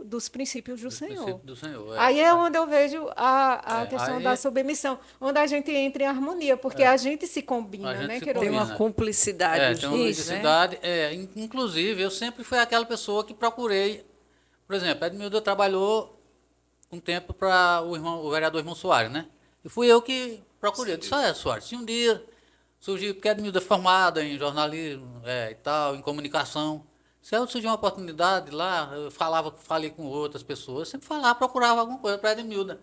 dos princípios do Senhor. princípios do Senhor. Aí é onde eu vejo a questão aí da submissão, onde a gente entra em harmonia, porque a gente se combina, A gente né, se Queiroz? Tem combina. uma cumplicidade, os Tem uma dois, né? necessidade. Inclusive, eu sempre fui aquela pessoa que procurei. Por exemplo, Edmildo trabalhou um tempo para o vereador irmão Soares, né? E fui eu que procurei. Eu disse, Soares, se um dia surgiu, porque Edmildo é formada em jornalismo e tal, em comunicação. Se eu surgir uma oportunidade lá, eu falei com outras pessoas, sempre procurava alguma coisa para Edmilda.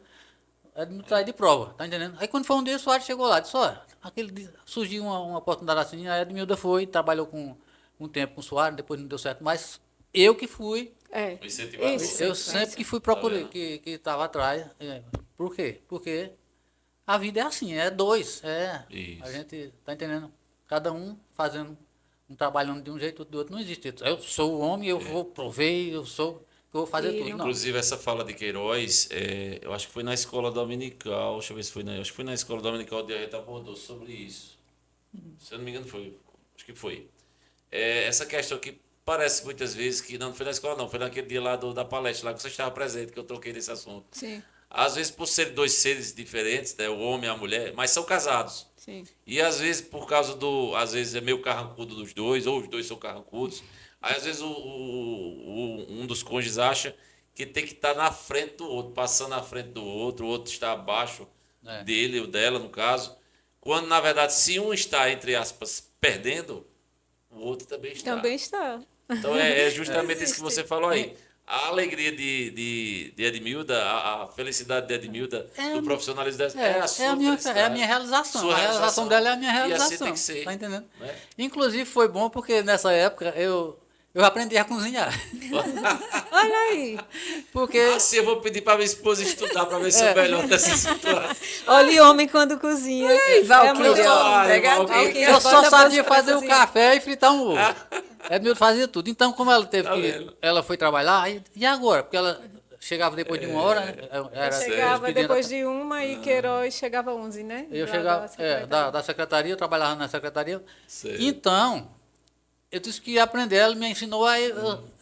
Edmildo está aí de prova, tá entendendo? Aí quando foi um dia, o Soares chegou lá, disse, aquele dia surgiu uma oportunidade assim, a Edmilda foi, trabalhou um tempo com o Soares, depois não deu certo, mas eu que fui, O incentivador. Isso. eu sempre que fui procurar, que estava atrás. Por quê? Porque a vida é assim, é dois. Isso. A gente tá entendendo? Cada um fazendo trabalhando de um jeito, do outro. Não existe. Eu sou o homem, eu vou prover, eu vou fazer tudo. Não. Inclusive, essa fala de Queiroz, eu acho que foi na escola dominical, deixa eu ver se foi acho que foi na escola dominical de a gente abordou sobre isso. Se eu não me engano, acho que foi. Essa questão que parece muitas vezes que não foi na escola, não, foi naquele dia lá da palestra, lá que você estava presente, que eu toquei nesse assunto. Sim, Às vezes, por serem dois seres diferentes, né, o homem e a mulher, mas são casados. sim. E às vezes, por causa às vezes é meio carrancudo dos dois, ou os dois são carrancudos. Aí às vezes um dos cônjuges acha que tem que estar na frente do outro, passando na frente do outro, o outro está abaixo dele ou dela, no caso. Quando, na verdade, se um está, entre aspas, perdendo, o outro também está. Também está. Então é justamente isso que você falou aí. a alegria de Edmilda, a felicidade de Edmilda, do profissionalismo dela, é a sua é a minha felicidade. realização. Sua A realização dela é a minha E realização. assim tem que ser. Tá entendendo? Né? Inclusive foi bom porque nessa época eu aprendi a cozinhar. Olha aí. Porque Assim eu vou pedir para minha esposa estudar para ver se eu melhor nessa situação. Olha, homem quando cozinha. Ei, Valquíria, Ai, pega a Valquíria. dica. eu só bota sabia você pra fazer o cozinhar. café e fritar um ovo. Edmildo fazia tudo. Então, como ela teve Tá que. vendo? Ela foi trabalhar, e agora? Porque ela chegava depois de uma hora, né? Era Chegava expediente depois de uma e Queiroz chegava 11, né? Eu Lá chegava da secretaria. da secretaria, eu trabalhava na secretaria. Sei. Então, eu disse que ia aprender, ela me ensinou, aí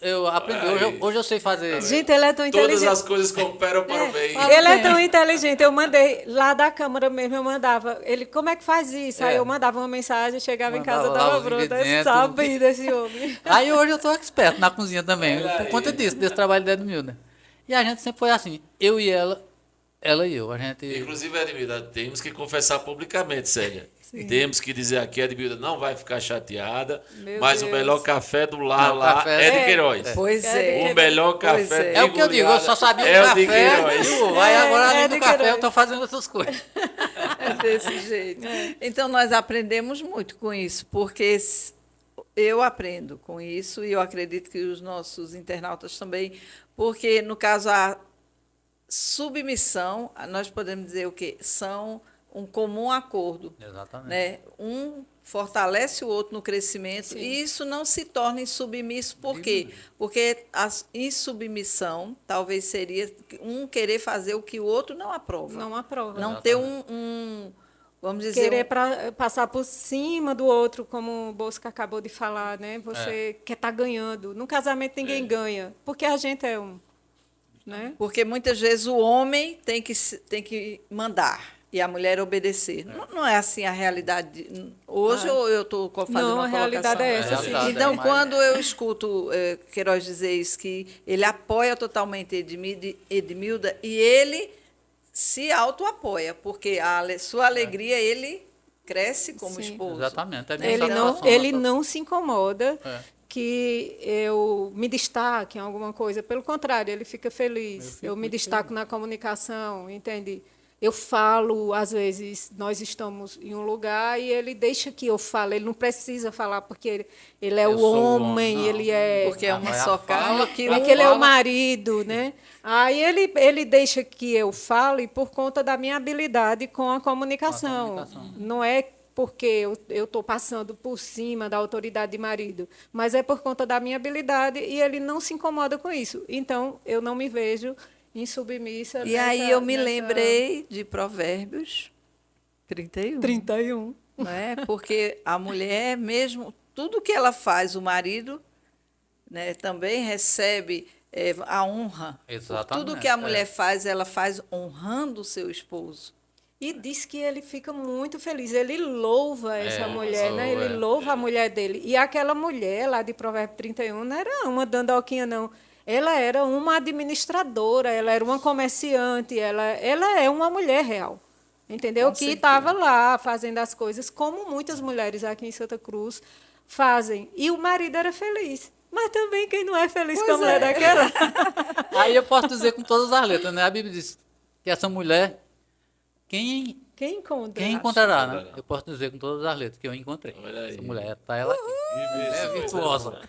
eu aprendi. Hoje eu sei fazer. Gente, ele é tão Todas inteligente. as coisas cooperam para o bem. Ele é tão inteligente. Eu mandei lá da Câmara mesmo, eu mandava. Ele, como é que faz isso? Aí eu mandava uma mensagem, chegava em casa, Mandava lá tava os pronta. ingredientes, Sabe desse homem. Aí hoje eu tô expert na cozinha também, Olha por aí. conta disso, desse trabalho da Edmilda. E a gente sempre foi assim, eu e ela e eu. A gente. Inclusive, Edmilda, temos que confessar publicamente, Célia. Temos que dizer aqui, Edmilda não vai ficar chateada, Meu mas Deus. o melhor café do lar Não, o lá café é de é- Queiroz. Pois é. O melhor Pois café é. É o que eu digo, eu só sabia é o o de café. Queiroz. Aí agora, além é do de café, Queiroz. eu tô fazendo essas coisas. É desse jeito. Então, nós aprendemos muito com isso, porque eu aprendo com isso e eu acredito que os nossos internautas também, porque, no caso, a submissão, nós podemos dizer o quê? São um comum acordo. Exatamente. Né? Um fortalece o outro no crescimento Sim. e isso não se torna insubmisso. Por quê? Porque a insubmissão talvez seria um querer fazer o que o outro não aprova. Não aprova. Não ter vamos dizer, Querer passar por cima do outro, como o Bosco acabou de falar, né? Você quer estar ganhando. No casamento ninguém ganha, porque a gente é um. Né? porque muitas vezes o homem tem que mandar e a mulher obedecer. Não é assim a realidade. Hoje ou eu estou fazendo Não, uma a realidade colocação? é essa, sim. realidade, Então, mas- quando eu escuto Queiroz dizer isso, que ele apoia totalmente Edmilda e ele se auto-apoia, porque sua alegria, ele cresce como Sim. esposo. Exatamente. É a minha Ele satisfação. ele não se incomoda É. que eu me destaque em alguma coisa. Pelo contrário, ele fica feliz. Eu me destaco na comunicação, entende? Eu falo, às vezes, nós estamos em um lugar e ele deixa que eu fale. Ele não precisa falar porque ele é Eu o sou o homem, homem. ele é... Porque é uma Mas a só fala- carne que É um que ele é o fala- marido, né? Aí ele deixa que eu fale por conta da minha habilidade com a comunicação. comunicação. Não é porque eu estou passando por cima da autoridade de marido, mas é por conta da minha habilidade e ele não se incomoda com isso. Então, eu não me vejo insubmissa. E aí eu me lembrei de Provérbios 31. 31. Não é? Porque a mulher mesmo, tudo que ela faz, o marido, né, também recebe a honra. Por Exatamente, tudo que a mulher é. faz, ela faz honrando o seu esposo. E diz que ele fica muito feliz. Ele louva essa mulher, né? louva, Ele louva a mulher dele. E aquela mulher lá de Provérbio 31 não era uma dandoquinha, não. Ela era uma administradora, ela era uma comerciante, ela é uma mulher real. Entendeu? Com Que certeza. estava lá fazendo as coisas como muitas mulheres aqui em Santa Cruz fazem. E o marido era feliz. Mas também quem não é feliz com a mulher daquela? Aí eu posso dizer com todas as letras, né? A Bíblia diz que essa mulher, quem Quem encontra? Quem encontrará, né? Eu posso dizer com todas as letras que eu encontrei. Olha aí. Essa mulher, tá ela aqui. É virtuosa.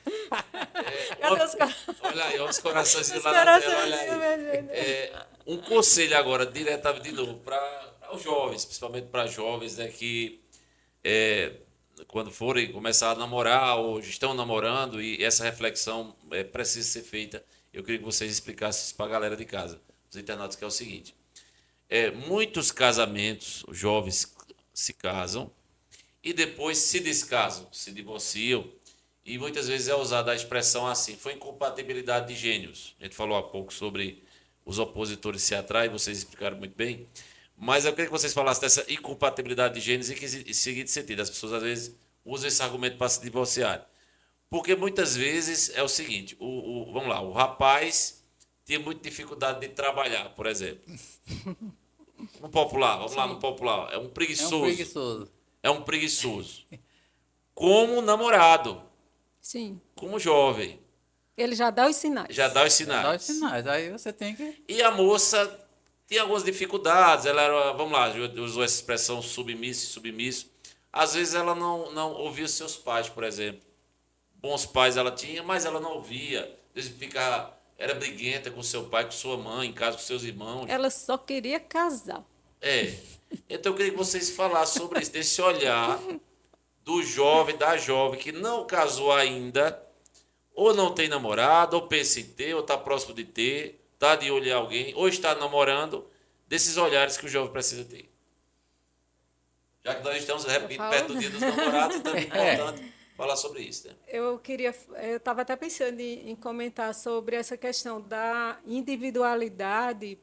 Cadê os caras? Olha aí, olha os corações Os lá na tela, corações, olha aí. minha gente. Um conselho agora, diretamente de novo, para os jovens, principalmente para jovens, né, que quando forem começar a namorar ou estão namorando e essa reflexão precisa ser feita, eu queria que vocês explicassem isso para a galera de casa, os internautas, que é o seguinte. Muitos casamentos, os jovens se casam e depois se descasam, se divorciam, e muitas vezes é usada a expressão assim, foi incompatibilidade de gênios. A gente falou há pouco sobre os opositores se atraem, vocês explicaram muito bem, mas eu queria que vocês falassem dessa incompatibilidade de gênios em seguinte sentido, as pessoas às vezes usam esse argumento para se divorciar. Porque muitas vezes é o seguinte, vamos lá, o rapaz tinha muita dificuldade de trabalhar, por exemplo. No popular, vamos lá no popular, é um É preguiçoso. um preguiçoso. É um preguiçoso. Como namorado, Sim. como jovem. Ele já dá os sinais. Já dá os Dá os sinais. sinais. Aí você tem que. E a moça tinha algumas dificuldades, ela era, vamos lá, usou essa expressão submissa e submisso. Às vezes ela não ouvia seus pais, por exemplo. Bons pais ela tinha, mas ela não ouvia. Às vezes era briguenta com seu pai, com sua mãe, em casa com seus irmãos. Ela só queria casar. É. Então eu queria que vocês falassem sobre isso, desse olhar do jovem, da jovem que não casou ainda, ou não tem namorado, ou pensa em ter, ou está próximo de ter, está de olho em alguém, ou está namorando, desses olhares que o jovem precisa ter. Já que nós estamos, repito, falo. perto do Dia dos Namorados, então é importante falar sobre isso, né? Eu estava até pensando em comentar sobre essa questão da individualidade,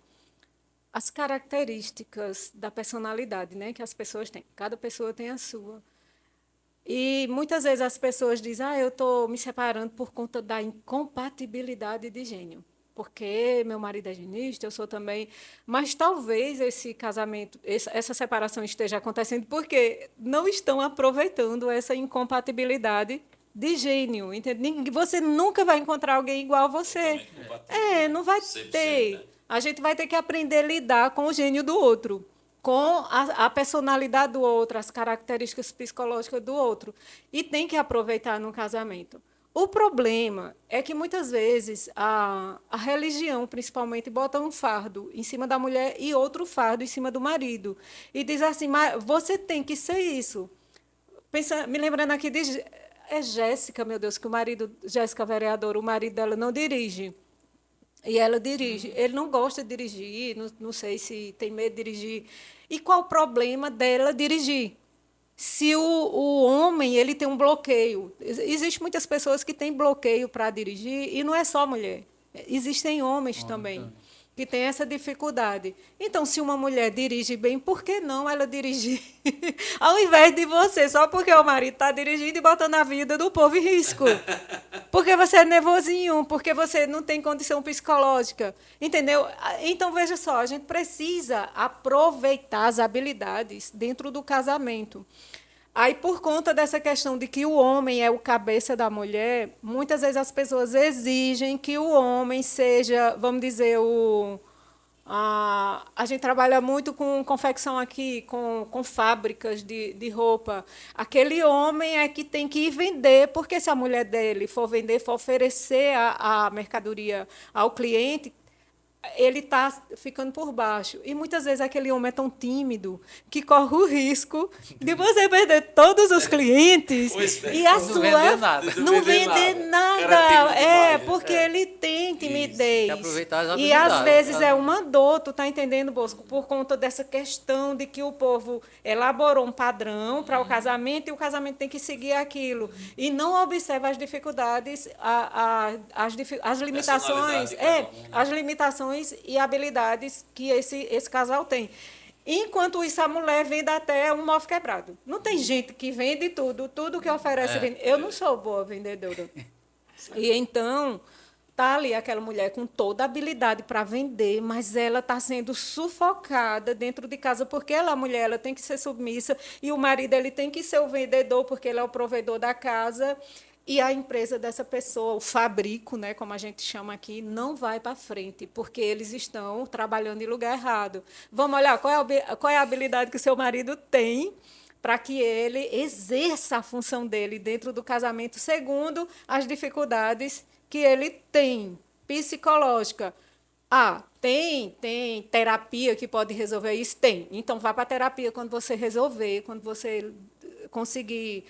as características da personalidade, né, que as pessoas têm. Cada pessoa tem a sua. E muitas vezes as pessoas dizem, eu estou me separando por conta da incompatibilidade de gênio. Porque meu marido é genista, eu sou também. Mas talvez esse casamento, essa separação esteja acontecendo porque não estão aproveitando essa incompatibilidade de gênio. Entende? Você nunca vai encontrar alguém igual a você. Não vai 100%, ter. né? A gente vai ter que aprender a lidar com o gênio do outro, com a personalidade do outro, as características psicológicas do outro. E tem que aproveitar no casamento. O problema é que, muitas vezes, a religião, principalmente, bota um fardo em cima da mulher e outro fardo em cima do marido. E diz assim, mas você tem que ser isso. Me lembrando aqui de Jéssica, meu Deus, que o marido, Jéssica vereadora, o marido dela não dirige. E ela dirige. Ele não gosta de dirigir, não sei se tem medo de dirigir. E qual o problema dela dirigir? Se o homem ele tem um bloqueio. Existem muitas pessoas que têm bloqueio para dirigir, e não é só mulher. Existem homens também que têm essa dificuldade. Então, se uma mulher dirige bem, por que não ela dirigir ao invés de você, só porque o marido está dirigindo e botando a vida do povo em risco? Porque você é nervosinho, porque você não tem condição psicológica, entendeu? Então, veja só, a gente precisa aproveitar as habilidades dentro do casamento. Aí, por conta dessa questão de que o homem é o cabeça da mulher, muitas vezes as pessoas exigem que o homem seja, vamos dizer, a gente trabalha muito com confecção aqui, com fábricas de roupa. Aquele homem é que tem que ir vender, porque se a mulher dele for vender, for oferecer a mercadoria ao cliente, ele está ficando por baixo. E muitas vezes aquele homem é tão tímido que corre o risco de você perder todos os clientes e a Não sua vender nada. não vender Cara, nada. tímido demais, Porque né? ele tem timidez. Tem que aproveitar as E às habilidades. vezes é uma dor, tu tá entendendo, Bosco? Por conta dessa questão de que o povo elaborou um padrão para o casamento e o casamento tem que seguir aquilo. E não observa as dificuldades, as limitações, de cada um, né? as limitações e habilidades que esse casal tem. Enquanto isso, a mulher vende até um móvel quebrado. Não tem gente que vende tudo que oferece. Vende. Eu não sou boa vendedora. E então, tá ali aquela mulher com toda a habilidade para vender, mas ela está sendo sufocada dentro de casa, porque ela, a mulher, ela tem que ser submissa, e o marido ele tem que ser o vendedor, porque ele é o provedor da casa. E a empresa dessa pessoa, o fabrico, né, como a gente chama aqui, não vai para frente, porque eles estão trabalhando em lugar errado. Vamos olhar qual é a habilidade que o seu marido tem para que ele exerça a função dele dentro do casamento, segundo as dificuldades que ele tem, psicológica. Tem terapia que pode resolver isso? Tem. Então, vá para a terapia quando você resolver, quando você conseguir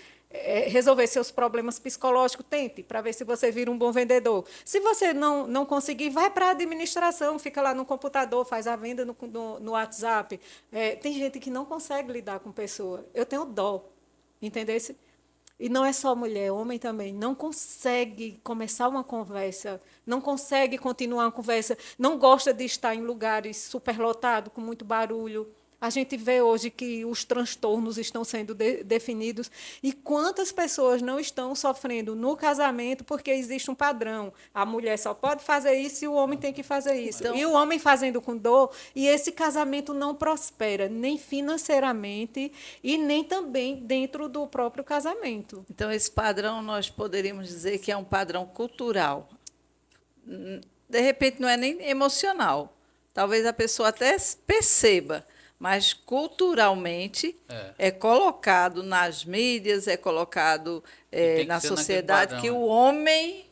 resolver seus problemas psicológicos, tente, para ver se você vira um bom vendedor. Se você não conseguir, vai para a administração, fica lá no computador, faz a venda no WhatsApp. Tem gente que não consegue lidar com pessoa. Eu tenho dó, entendeu? E não é só mulher, homem também. Não consegue começar uma conversa, não consegue continuar uma conversa, não gosta de estar em lugares superlotados, com muito barulho. A gente vê hoje que os transtornos estão sendo definidos e quantas pessoas não estão sofrendo no casamento porque existe um padrão. A mulher só pode fazer isso e o homem tem que fazer isso. Então, e o homem fazendo com dor, e esse casamento não prospera, nem financeiramente e nem também dentro do próprio casamento. Então, esse padrão nós poderíamos dizer que é um padrão cultural. De repente não é nem emocional. Talvez a pessoa até perceba, mas culturalmente é colocado nas mídias, é colocado tem que na ser naquele sociedade padrão, que né? o homem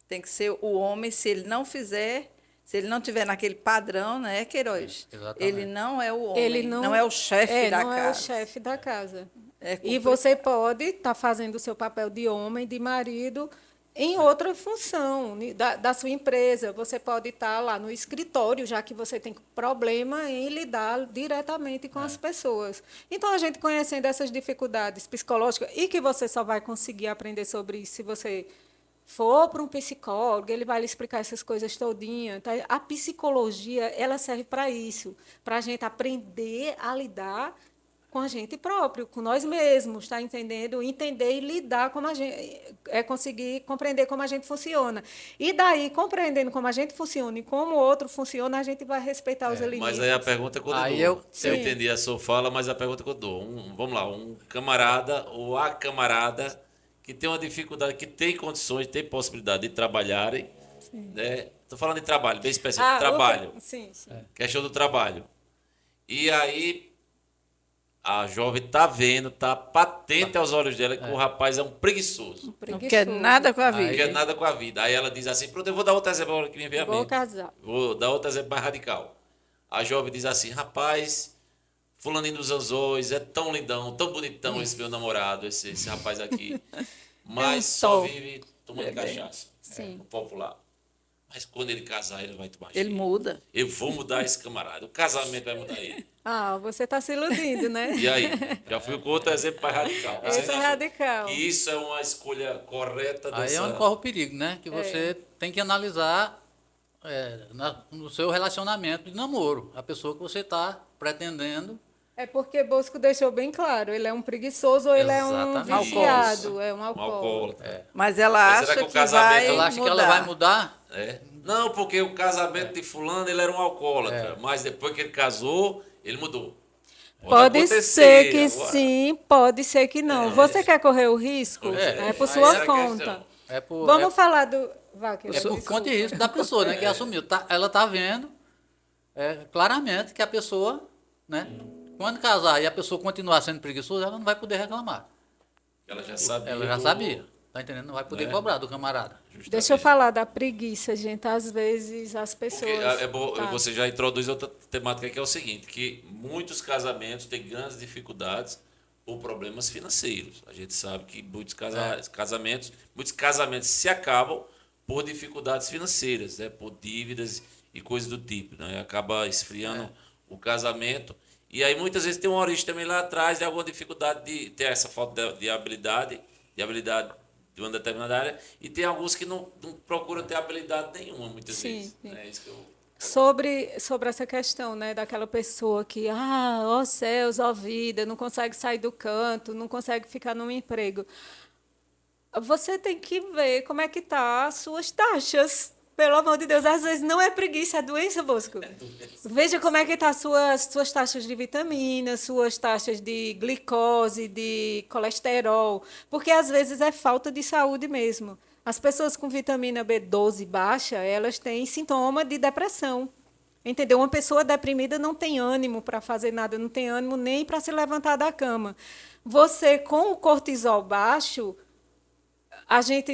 tem que ser o homem, se ele não fizer, se ele não tiver naquele padrão, né, Queiroz? Exatamente. Ele não é o homem, Ele não é o chefe da não casa. é o chefe da casa. É E complicado. você pode estar fazendo o seu papel de homem, de marido, em outra função da sua empresa. Você pode estar lá no escritório, já que você tem problema em lidar diretamente com as pessoas. Então, a gente conhecendo essas dificuldades psicológicas, e que você só vai conseguir aprender sobre isso se você for para um psicólogo, ele vai lhe explicar essas coisas todinha. Tá? A psicologia, ela serve para isso, para a gente aprender a lidar com a gente próprio, com nós mesmos, tá entendendo? Entender e lidar como a gente conseguir compreender como a gente funciona. E daí, compreendendo como a gente funciona e como o outro funciona, a gente vai respeitar os limites. Mas aí a pergunta continua. Aí eu Sim. entendi a sua fala, mas a pergunta que eu dou. Vamos lá, um camarada ou a camarada que tem uma dificuldade, que tem condições, tem possibilidade de trabalharem. Né? Estou falando de trabalho, bem específico. Trabalho. Sim, sim. Questão do trabalho. E aí a jovem tá vendo, tá patente aos olhos dela que o rapaz é um preguiçoso. Não quer nada com a vida. Não quer nada com a vida. Aí ela diz assim, pronto, eu vou dar outro exemplo agora que me vem a Vou mente. casar. Vou dar outro exemplo mais radical. A jovem diz assim, rapaz, fulaninho dos anzóis, é tão lindão, tão bonitão esse meu namorado, esse rapaz aqui. Mas só top. vive tomando cachaça. Sim. O popular. Mas quando ele casar, ele vai tomar Ele jeito. muda. Eu vou mudar esse camarada. O casamento vai mudar ele. Ah, você está se iludindo, né? E aí? Já fui com outro exemplo mais radical. Esse Vocês é acham radical. que isso é uma escolha correta Aí dessa... é onde corre o perigo, né? Que você tem que analisar no seu relacionamento de namoro, a pessoa que você está pretendendo. É porque Bosco deixou bem claro, ele é um preguiçoso ou ele é um Exatamente. viciado, é um Um alcoólatra. alcoólatra. Mas ela Mas acha será que o que casamento- vai Ela acha mudar. que ela vai mudar? É. Não, porque o casamento de fulano, ele era um alcoólatra. Mas depois que ele casou, ele mudou. Pode acontecer ser que agora. sim, pode ser que não. Você quer correr o risco? É por Aí sua essa é a conta. questão. É por, Vamos falar do... Vá, que é por conta de risco da pessoa, né? Que assumiu. Ela está vendo claramente que a pessoa, né? Quando casar e a pessoa continuar sendo preguiçosa, ela não vai poder reclamar. Ela já sabia. Ela já sabia. Tá entendendo? Não vai poder cobrar do camarada. Deixa eu falar da preguiça, gente. Às vezes as Porque pessoas... é bom, Tá. você já introduz outra temática que é o seguinte, que muitos casamentos têm grandes dificuldades por problemas financeiros. A gente sabe que muitos casamentos se acabam por dificuldades financeiras, né? Por dívidas e coisas do tipo, né? Acaba esfriando o casamento. E aí muitas vezes tem uma origem também lá atrás de alguma dificuldade de ter essa falta de habilidade de uma determinada área, e tem alguns que não procuram ter habilidade nenhuma, muitas Sim, vezes. sim. É isso que eu... Sobre essa questão, né, daquela pessoa que, ó céus, ó vida, não consegue sair do canto, não consegue ficar num emprego. Você tem que ver como é que tá as suas taxas. Pelo amor de Deus, às vezes não é preguiça, é doença, Bosco. Veja como é que tá suas taxas de vitamina, suas taxas de glicose, de colesterol, porque às vezes é falta de saúde mesmo. As pessoas com vitamina B12 baixa, elas têm sintoma de depressão. Entendeu? Uma pessoa deprimida não tem ânimo para fazer nada, não tem ânimo nem para se levantar da cama. Você, com o cortisol baixo,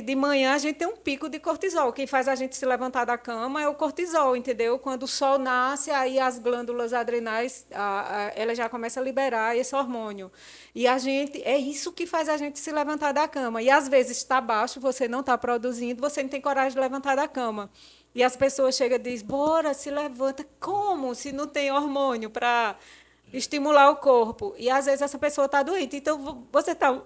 de manhã a gente tem um pico de cortisol. Quem faz a gente se levantar da cama é o cortisol, entendeu? Quando o sol nasce, aí as glândulas adrenais, ela já começa a liberar esse hormônio. E é isso que faz a gente se levantar da cama. E às vezes está baixo, você não está produzindo, você não tem coragem de levantar da cama. E as pessoas chegam e dizem, bora, se levanta. Como? Se não tem hormônio para estimular o corpo. E às vezes essa pessoa está doente. Então você está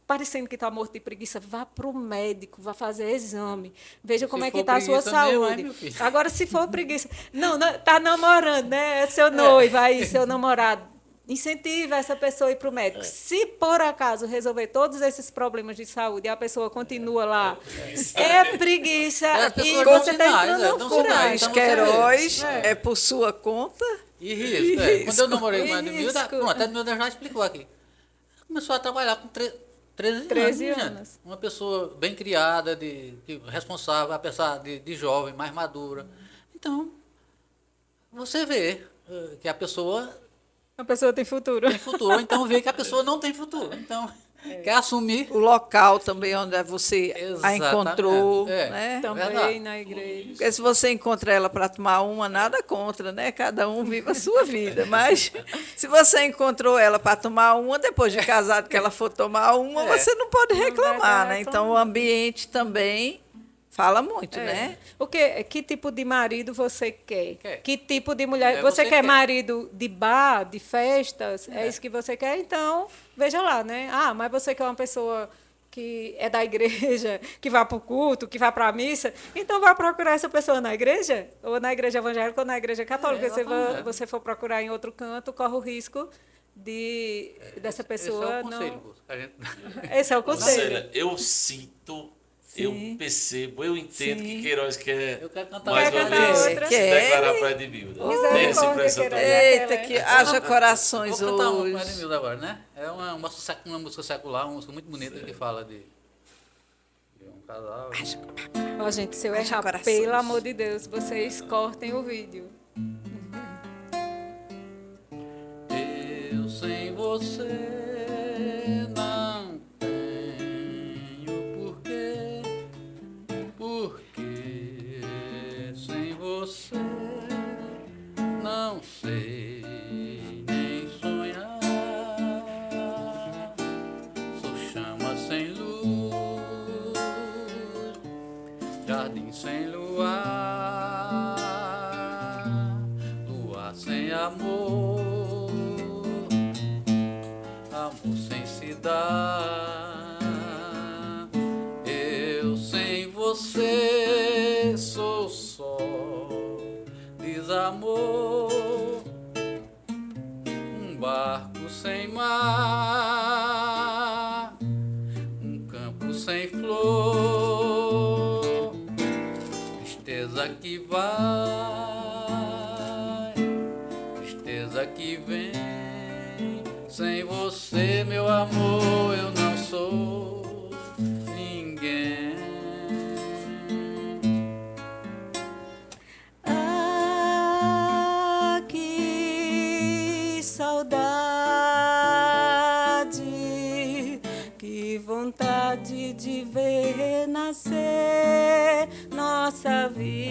parecendo que está morto de preguiça, vá para o médico, vá fazer exame, veja como é que está a sua saúde. Meu filho. Agora, se for preguiça, não, está namorando, né? É seu noivo aí, seu namorado. Incentiva essa pessoa a ir para o médico. Se, por acaso, resolver todos esses problemas de saúde e a pessoa continua lá, é preguiça. As E pessoas você dão está sinais, entrando dão no sinais. furado. Mas Então, Queiroz você é por sua conta. E risco. Quando eu namorei com a E Edmilda, risco. pronto, a Edmilda já explicou aqui. Começou a trabalhar com 13 13 anos, anos. gente. Uma pessoa bem criada, responsável, apesar de jovem, mais madura. Então, você vê que a pessoa A pessoa tem futuro. tem futuro, ou então vê que a pessoa não tem futuro. Então, quer assumir. O local também onde você a Exatamente. encontrou, É. né? Também Verdade. na igreja. Porque se você encontra ela para tomar uma, nada contra, né? Cada um vive a sua vida. Mas se você encontrou ela para tomar uma, depois de casado que ela for tomar uma, É. você não pode Não vai reclamar, dar né? Então o ambiente também fala muito, né? Que tipo de marido você quer? Quer. Que tipo de mulher? É, você você quer quer. marido de bar, de festas? É isso que você quer? Então, veja lá, né? Ah, mas você quer uma pessoa que é da igreja, que vai para o culto, que vai para a missa, então vai procurar essa pessoa na igreja, ou na igreja evangélica ou na igreja católica. Se exatamente. você for procurar em outro canto, corre o risco dessa pessoa Esse é o conselho, não. moço, que a gente... Esse é o conselho. Marcela, eu sinto, eu Sim. percebo, eu entendo Sim. que Queiroz quer Eu quero cantar mais Quer uma cantar vez outra? se Quer. declarar para Edmilda. Misericórdia, Tem essa impressão Queiroz. também. Eita, que haja corações Vou cantar uma hoje. com a Edmilda agora, né? É uma música secular, uma música muito bonita que fala de um casal. Ó, gente, se eu Haja errar, corações. pelo amor de Deus, vocês cortem o vídeo. Eu sem você não tenho porquê, porque sem você não sei nem sonhar. Sou chama sem luz, jardim sem luar, luar sem amor, amor sem se dar. Eu sem você sou só desamor, um barco sem mar, um campo sem flor, tristeza que vai, tristeza que vem. Sem você, meu amor, eu não sou ninguém. Ah, que saudade, que vontade de ver renascer nossa vida.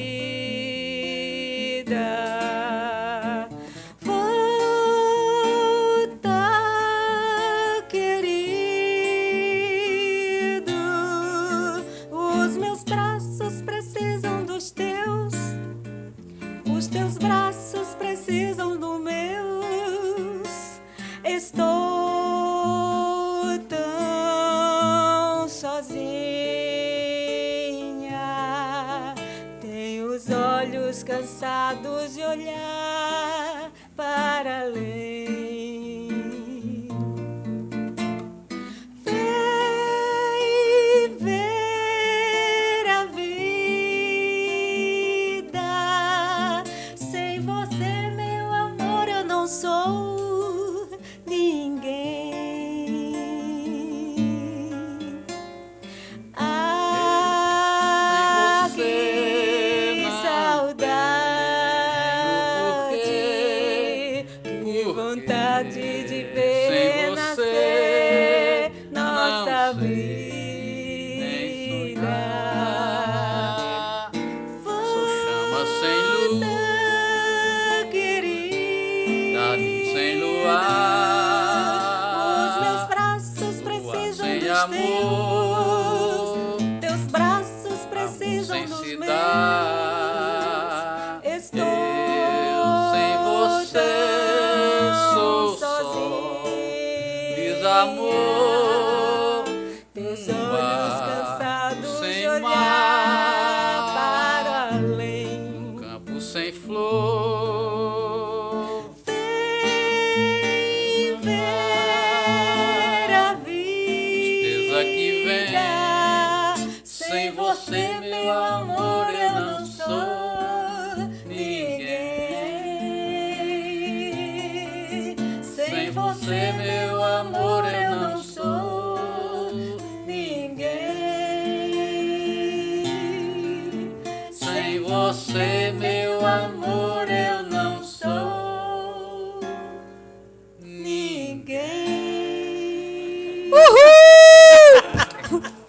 Volta, querido, os meus braços precisam dos teus. Os teus braços precisam dos meus. Estou tão sozinha. Tenho os olhos cansados de olhar para além. Vem ver a vida. Sem você, meu amor, eu não sou ninguém. Ah, Sem você que não saudade, tenho que porquê. vontade de Sem ver você nascer não nossa sei nem vida. sonhar. Sou chama sem luz, Volta, querido. jardim sem luar, Os meus braços lua precisam sem dos amor, teus. Teus braços amor precisam sem dos se meus. dar. Estou Eu sem você sou só sozinha. desamor, Teus um olhos barco cansados sem de olhar mar, para além. campo sem flor. Vem ver a Tristeza que vem. vida. Sem você, meu amor, eu não sou ninguém. Sem você, meu amor, eu não sou você, meu amor, eu não sou ninguém.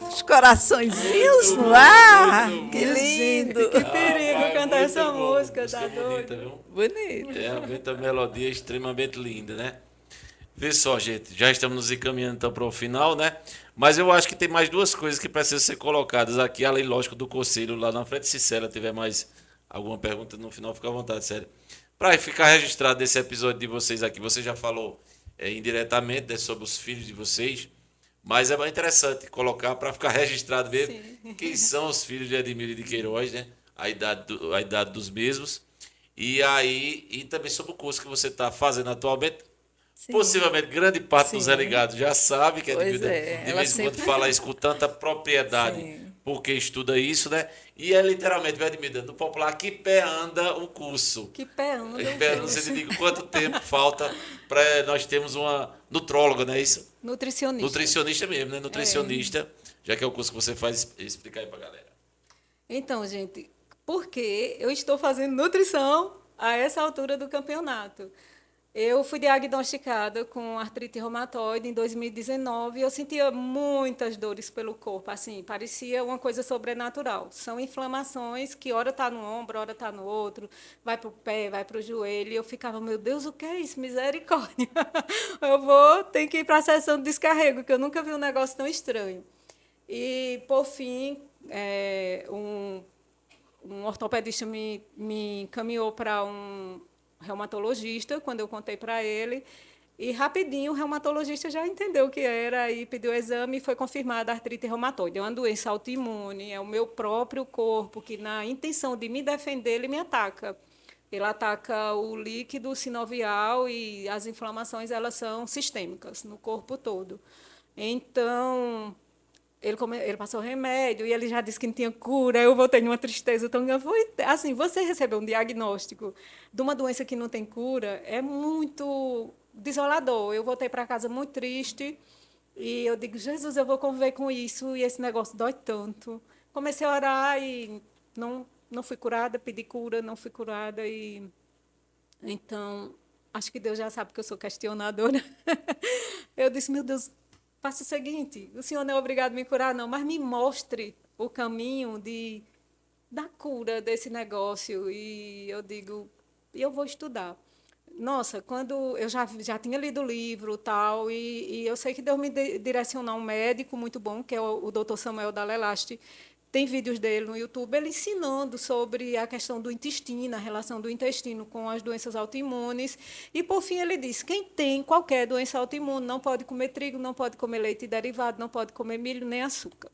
Os coraçõezinhos no ar. Que lindo. Gente, que perigo Rapaz, cantar muito essa bom. música, tá bonita, doido? viu? Bonito. Realmente a melodia é extremamente linda, né? Vê só, gente, já estamos nos encaminhando então para o final, né? Mas eu acho que tem mais duas coisas que precisam ser colocadas aqui, além, lógico, do conselho lá na frente. Se ela tiver mais alguma pergunta no final, fica à vontade, sério. Para ficar registrado esse episódio de vocês aqui, você já falou indiretamente, né, sobre os filhos de vocês, mas é mais interessante colocar para ficar registrado mesmo quem são os filhos de Edmílio de Queiroz, né? A idade dos mesmos. E aí, e também sobre o curso que você está fazendo atualmente. Sim. Possivelmente grande parte dos Sim. religados já sabe que Pois Edmílio, é, de ela vez em quando sempre- fala isso com tanta propriedade, Sim. porque estuda isso, né? E é literalmente, Edmílio, no popular, que pé anda o curso? Que pé anda. Que pé anda, você te diga quanto tempo falta para nós termos uma nutróloga, não é isso? Nutricionista. Nutricionista mesmo, né? Nutricionista, já que é o curso que você faz, explicar aí pra galera. Então, gente, porque eu estou fazendo nutrição a essa altura do campeonato. Eu fui diagnosticada com artrite reumatoide em 2019 e eu sentia muitas dores pelo corpo, assim, parecia uma coisa sobrenatural. São inflamações que ora está no ombro, ora está no outro, vai para o pé, vai para o joelho, e eu ficava, meu Deus, o que é isso? Misericórdia. Tenho que ir para a sessão de descarrego, que eu nunca vi um negócio tão estranho. E, por fim, um ortopedista me encaminhou para um reumatologista, quando eu contei para ele, e rapidinho o reumatologista já entendeu o que era e pediu o exame e foi confirmada a artrite reumatoide. É uma doença autoimune, é o meu próprio corpo que, na intenção de me defender, ele me ataca. Ele ataca o líquido sinovial e as inflamações elas são sistêmicas no corpo todo. Então, ele passou remédio e ele já disse que não tinha cura. Eu voltei numa tristeza tão grande. Foi assim, você receber um diagnóstico de uma doença que não tem cura é muito desolador. Eu voltei para casa muito triste e eu digo, Jesus, eu vou conviver com isso e esse negócio dói tanto. Comecei a orar e não fui curada, pedi cura, não fui curada e então acho que Deus já sabe que eu sou questionadora. Eu disse, meu Deus, faça o seguinte, o senhor não é obrigado a me curar, não, mas me mostre o caminho da cura desse negócio. E eu digo, eu vou estudar. Nossa, quando eu já tinha lido o livro tal, e eu sei que Deus me direcionou a um médico muito bom, que é o Dr. Samuel Dalelaste. Tem vídeos dele no YouTube, ele ensinando sobre a questão do intestino, a relação do intestino com as doenças autoimunes. E, por fim, ele diz, quem tem qualquer doença autoimune não pode comer trigo, não pode comer leite derivado, não pode comer milho nem açúcar.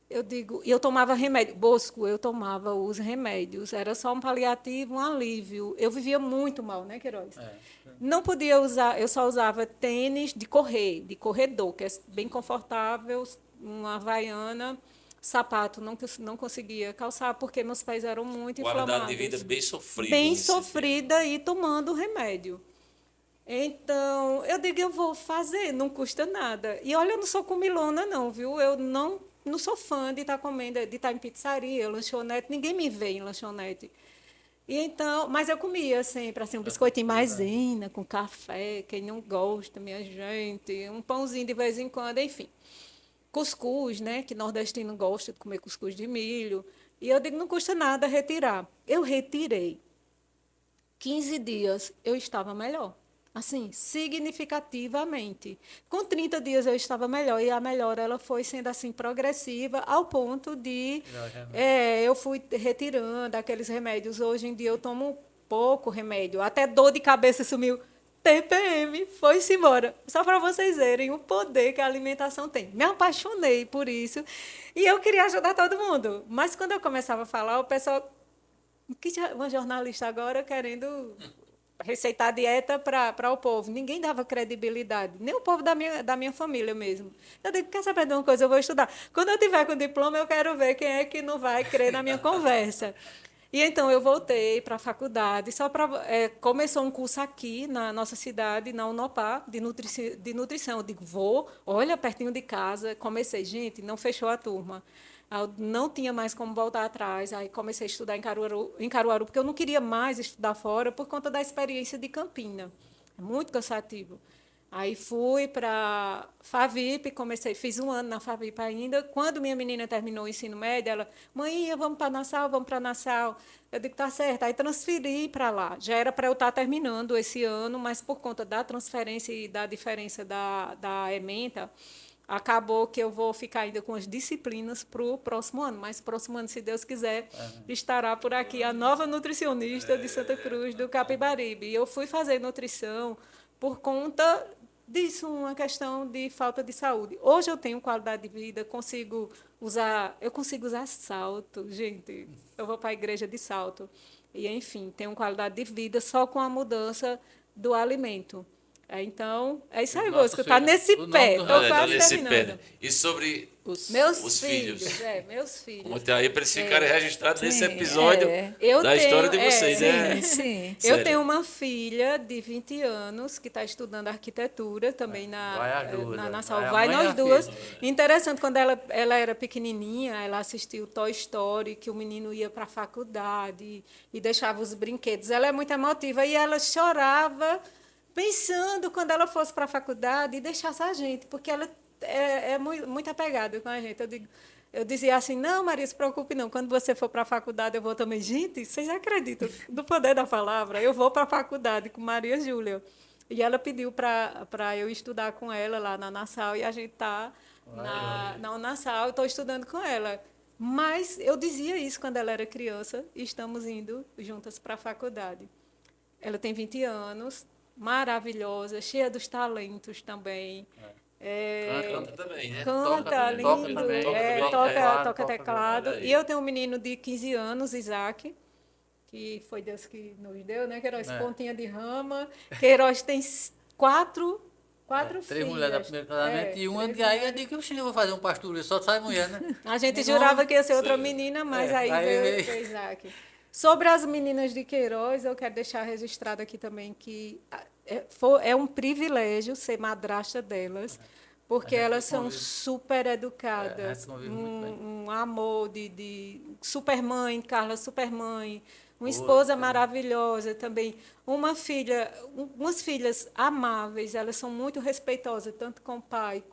Eu digo, e eu tomava remédio. Bosco, eu tomava os remédios. Era só um paliativo, um alívio. Eu vivia muito mal, né, Queiroz? Não podia usar, eu só usava tênis de corredor, que é bem confortável, uma havaiana. Sapato não conseguia calçar porque meus pés eram muito inflamados. Qualidade de vida bem sofrida. Bem nesse sofrida e tomando remédio. Então, eu digo, eu vou fazer, não custa nada. E olha, eu não sou comilona, não, viu? Eu não sou fã de estar comendo, de estar em pizzaria, lanchonete, ninguém me vê em lanchonete. E então, mas eu comia sempre, assim, um biscoitinho maisena, com café, quem não gosta, minha gente, um pãozinho de vez em quando, enfim. Cuscuz, né, que nordestino gosta de comer cuscuz de milho. E eu digo, não custa nada retirar. Eu retirei. 15 dias eu estava melhor. Assim, significativamente. Com 30 dias eu estava melhor, e a melhora ela foi sendo assim progressiva, ao ponto de eu fui retirando aqueles remédios. Hoje em dia eu tomo pouco remédio, até dor de cabeça sumiu. TPM, foi-se embora. Só para vocês verem o poder que a alimentação tem. Me apaixonei por isso e eu queria ajudar todo mundo. Mas quando eu começava a falar, o pessoal... Uma jornalista agora querendo receitar dieta para o povo. Ninguém dava credibilidade, nem o povo da minha família mesmo. Eu digo, quer saber de uma coisa? Eu vou estudar. Quando eu tiver com diploma, eu quero ver quem é que não vai crer na minha conversa. E então eu voltei para a faculdade, começou um curso aqui na nossa cidade, na Unopar, de nutrição. Eu digo, olha, pertinho de casa. Comecei, gente, não fechou a turma. Eu não tinha mais como voltar atrás. Aí comecei a estudar em Caruaru, porque eu não queria mais estudar fora por conta da experiência de Campina. É muito cansativo. Aí fui para Favip, fiz um ano na Favip ainda. Quando minha menina terminou o ensino médio, ela, mãe, vamos para Nassau, vamos para Nassau. Eu digo, tá certo. Aí transferi para lá. Já era para eu estar terminando esse ano, mas por conta da transferência e da diferença da ementa, acabou que eu vou ficar ainda com as disciplinas para o próximo ano. Mas próximo ano, se Deus quiser, estará por aqui a nova nutricionista de Santa Cruz do Capibaribe. E eu fui fazer nutrição por conta disso, uma questão de falta de saúde. Hoje eu tenho qualidade de vida, eu consigo usar salto, gente. Eu vou para a igreja de salto. E, enfim, tenho qualidade de vida só com a mudança do alimento. Então, é isso aí, Bosco. Está nesse pé. Estou quase terminando. E sobre Meus filhos. Meus filhos. Conta aí para eles ficarem registrados nesse episódio da história de vocês, né? Sim. Eu tenho uma filha de 20 anos que está estudando arquitetura também na Salvai, nós duas. Interessante, quando ela era pequenininha, ela assistiu Toy Story, que o menino ia para a faculdade e deixava os brinquedos. Ela é muito emotiva e ela chorava pensando quando ela fosse para a faculdade e deixasse a gente, porque ela é muito apegada com a gente. Eu dizia assim, não, Maria, se preocupe não, quando você for para a faculdade eu vou também. Gente, vocês acreditam no poder da palavra? Eu vou para a faculdade com Maria Júlia. E ela pediu para eu estudar com ela lá na Nassau, e a gente está na Nassau, estou estudando com ela. Mas eu dizia isso quando ela era criança, e estamos indo juntas para a faculdade. Ela tem 20 anos, maravilhosa, cheia dos talentos também. Canta também, né? Canta, lindo. Toca também. Toca teclado. E eu tenho um menino de 15 anos, Isaac, que foi Deus que nos deu, né? Queiroz, pontinha de rama. Queiroz tem quatro filhas. 3 mulheres da primeira casamento e uma de aí eu digo que eu vou fazer um pastoreio, só sai mulher, né? A gente jurava que ia ser outra menina, mas aí veio Isaac. Sobre as meninas de Queiroz, eu quero deixar registrado aqui também que é um privilégio ser madrasta delas, porque elas são super educadas, um amor de super mãe, Carla super mãe, uma esposa maravilhosa também, umas filhas amáveis, elas são muito respeitosas, tanto com o pai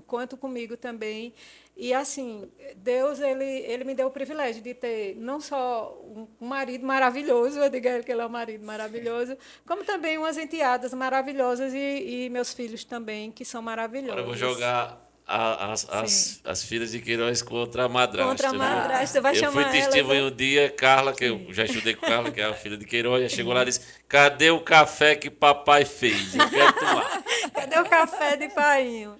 quanto comigo também. E, assim, Deus ele me deu o privilégio de ter não só um marido maravilhoso, eu digo a ele que ele é um marido maravilhoso, como também umas enteadas maravilhosas e meus filhos também, que são maravilhosos. Agora eu vou jogar as filhas de Queiroz contra a madrasta. Contra a madrasta, vai chamar Eu fui testemunha elas. um dia, Carla, que eu já estudei com Carla, que é a filha de Queiroz, já chegou lá e disse, cadê o café que papai fez? Eu quero tomar. Cadê o café de painho?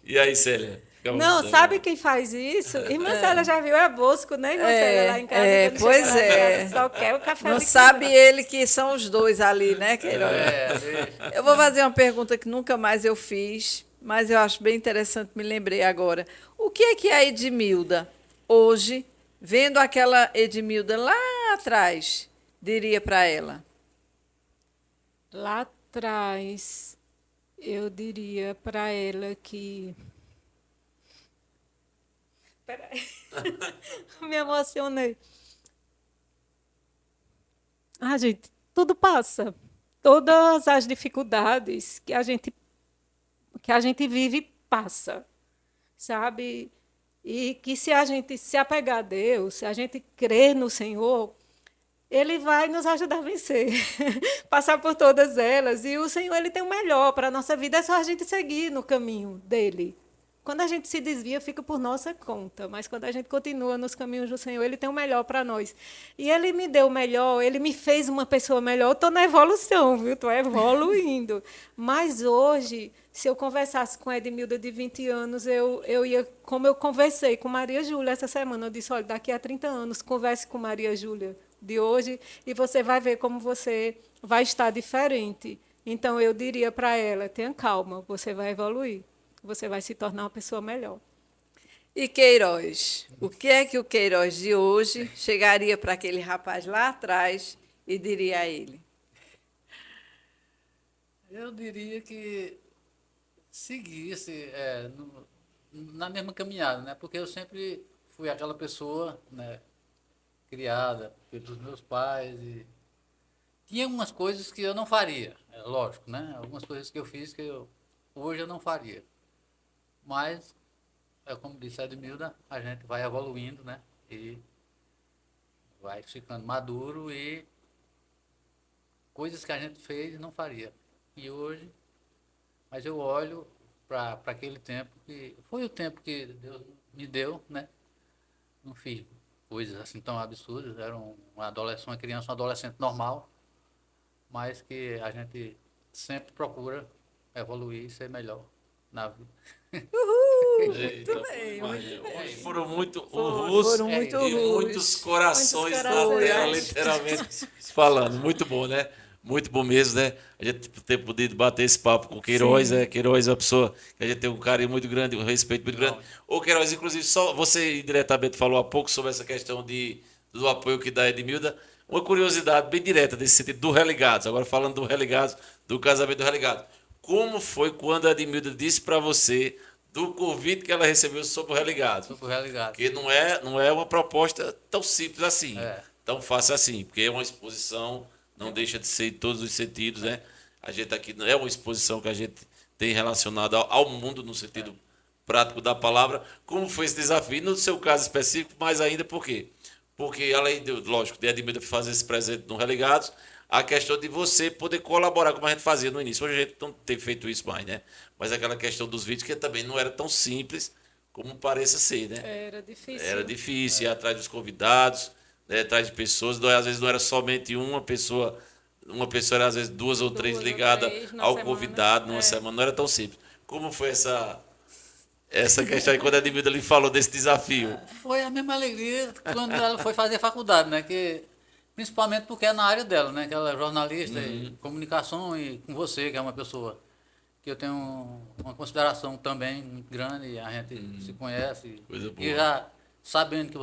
E aí, Célia? Não, sabe quem faz isso? Irmã Célia já viu, é Bosco, né, irmã Célia, lá em casa. Quando Pois chega lá em é. casa, só quer o café Não de sabe Queiroz. ele que são os dois ali, né, Queiroz? Eu vou fazer uma pergunta que nunca mais eu fiz, mas eu acho bem interessante, me lembrei agora. O que é a Edmilda, hoje, vendo aquela Edmilda lá atrás, diria para ela? Lá atrás, eu diria para ela que... Peraí, me emocionei. Gente, tudo passa. Todas as dificuldades que a gente vive, passa, sabe? E que se a gente se apegar a Deus, se a gente crer no Senhor, Ele vai nos ajudar a vencer, passar por todas elas. E o Senhor ele tem o melhor para a nossa vida, é só a gente seguir no caminho dEle. Quando a gente se desvia, fica por nossa conta, mas quando a gente continua nos caminhos do Senhor, Ele tem o melhor para nós. E Ele me deu o melhor, Ele me fez uma pessoa melhor. Eu estou na evolução, viu? Estou evoluindo. Mas hoje, se eu conversasse com a Edmilda de 20 anos, eu ia, como eu conversei com Maria Júlia essa semana, eu disse, olha, daqui a 30 anos, converse com Maria Júlia de hoje e você vai ver como você vai estar diferente. Então, eu diria para ela, tenha calma, você vai evoluir. Você vai se tornar uma pessoa melhor. E Queiroz? O que é que o Queiroz de hoje chegaria para aquele rapaz lá atrás e diria a ele? Eu diria que seguisse na mesma caminhada, né? Porque eu sempre fui aquela pessoa, né, criada pelos meus pais e tinha algumas coisas que eu não faria, é lógico, né? Algumas coisas que eu fiz que hoje eu não faria. Mas, como disse a Edmilda, a gente vai evoluindo, né? E vai ficando maduro e coisas que a gente fez não faria. E hoje, mas eu olho para aquele tempo que foi o tempo que Deus me deu, né? Não fiz coisas assim tão absurdas, era uma adolescente, uma criança, um adolescente normal, mas que a gente sempre procura evoluir e ser melhor na vida. Eita, bem, Maria. muito bem. Hoje foram muito Foram urros muito e urros. muitos corações Muitos na corações. tela, literalmente falando. Muito bom, né? Muito bom mesmo, né? A gente ter podido bater esse papo com o Queiroz, né? Queiroz é uma pessoa que a gente tem um carinho muito grande, um respeito muito grande. Ô, Queiroz, inclusive, só você indiretamente falou há pouco sobre essa questão do apoio que dá a Edmilda. Uma curiosidade bem direta desse sentido do Religados. Agora falando do Religados, do casamento do Religado. Como foi quando a Edmilda disse para você do convite que ela recebeu sobre o Religado? Super religado. Porque não é uma proposta tão simples assim, É. tão fácil assim, porque é uma exposição, não deixa de ser em todos os sentidos, né? A gente aqui é uma exposição que a gente tem relacionado ao mundo no sentido prático da palavra. Como foi esse desafio? No seu caso específico, mais ainda por quê? Porque além, lógico, de Edmilda fazer esse presente no Religados, a questão de você poder colaborar como a gente fazia no início. Hoje a gente não tem feito isso mais, né? Mas aquela questão dos vídeos que também não era tão simples como pareça ser, né? Era difícil. Era difícil ir atrás dos convidados, né, atrás de pessoas. Às vezes não era somente uma pessoa era às vezes duas ou três ou ligadas três na ao semana. convidado numa semana. Não era tão simples. Como foi essa questão aí quando a Edmilda lhe falou desse desafio? Foi a mesma alegria quando ela foi fazer faculdade, né? Que, principalmente porque é na área dela, né? Que ela é jornalista e comunicação e com você, que é uma pessoa que eu tenho uma consideração também muito grande, e a gente se conhece. Coisa boa. E já sabendo que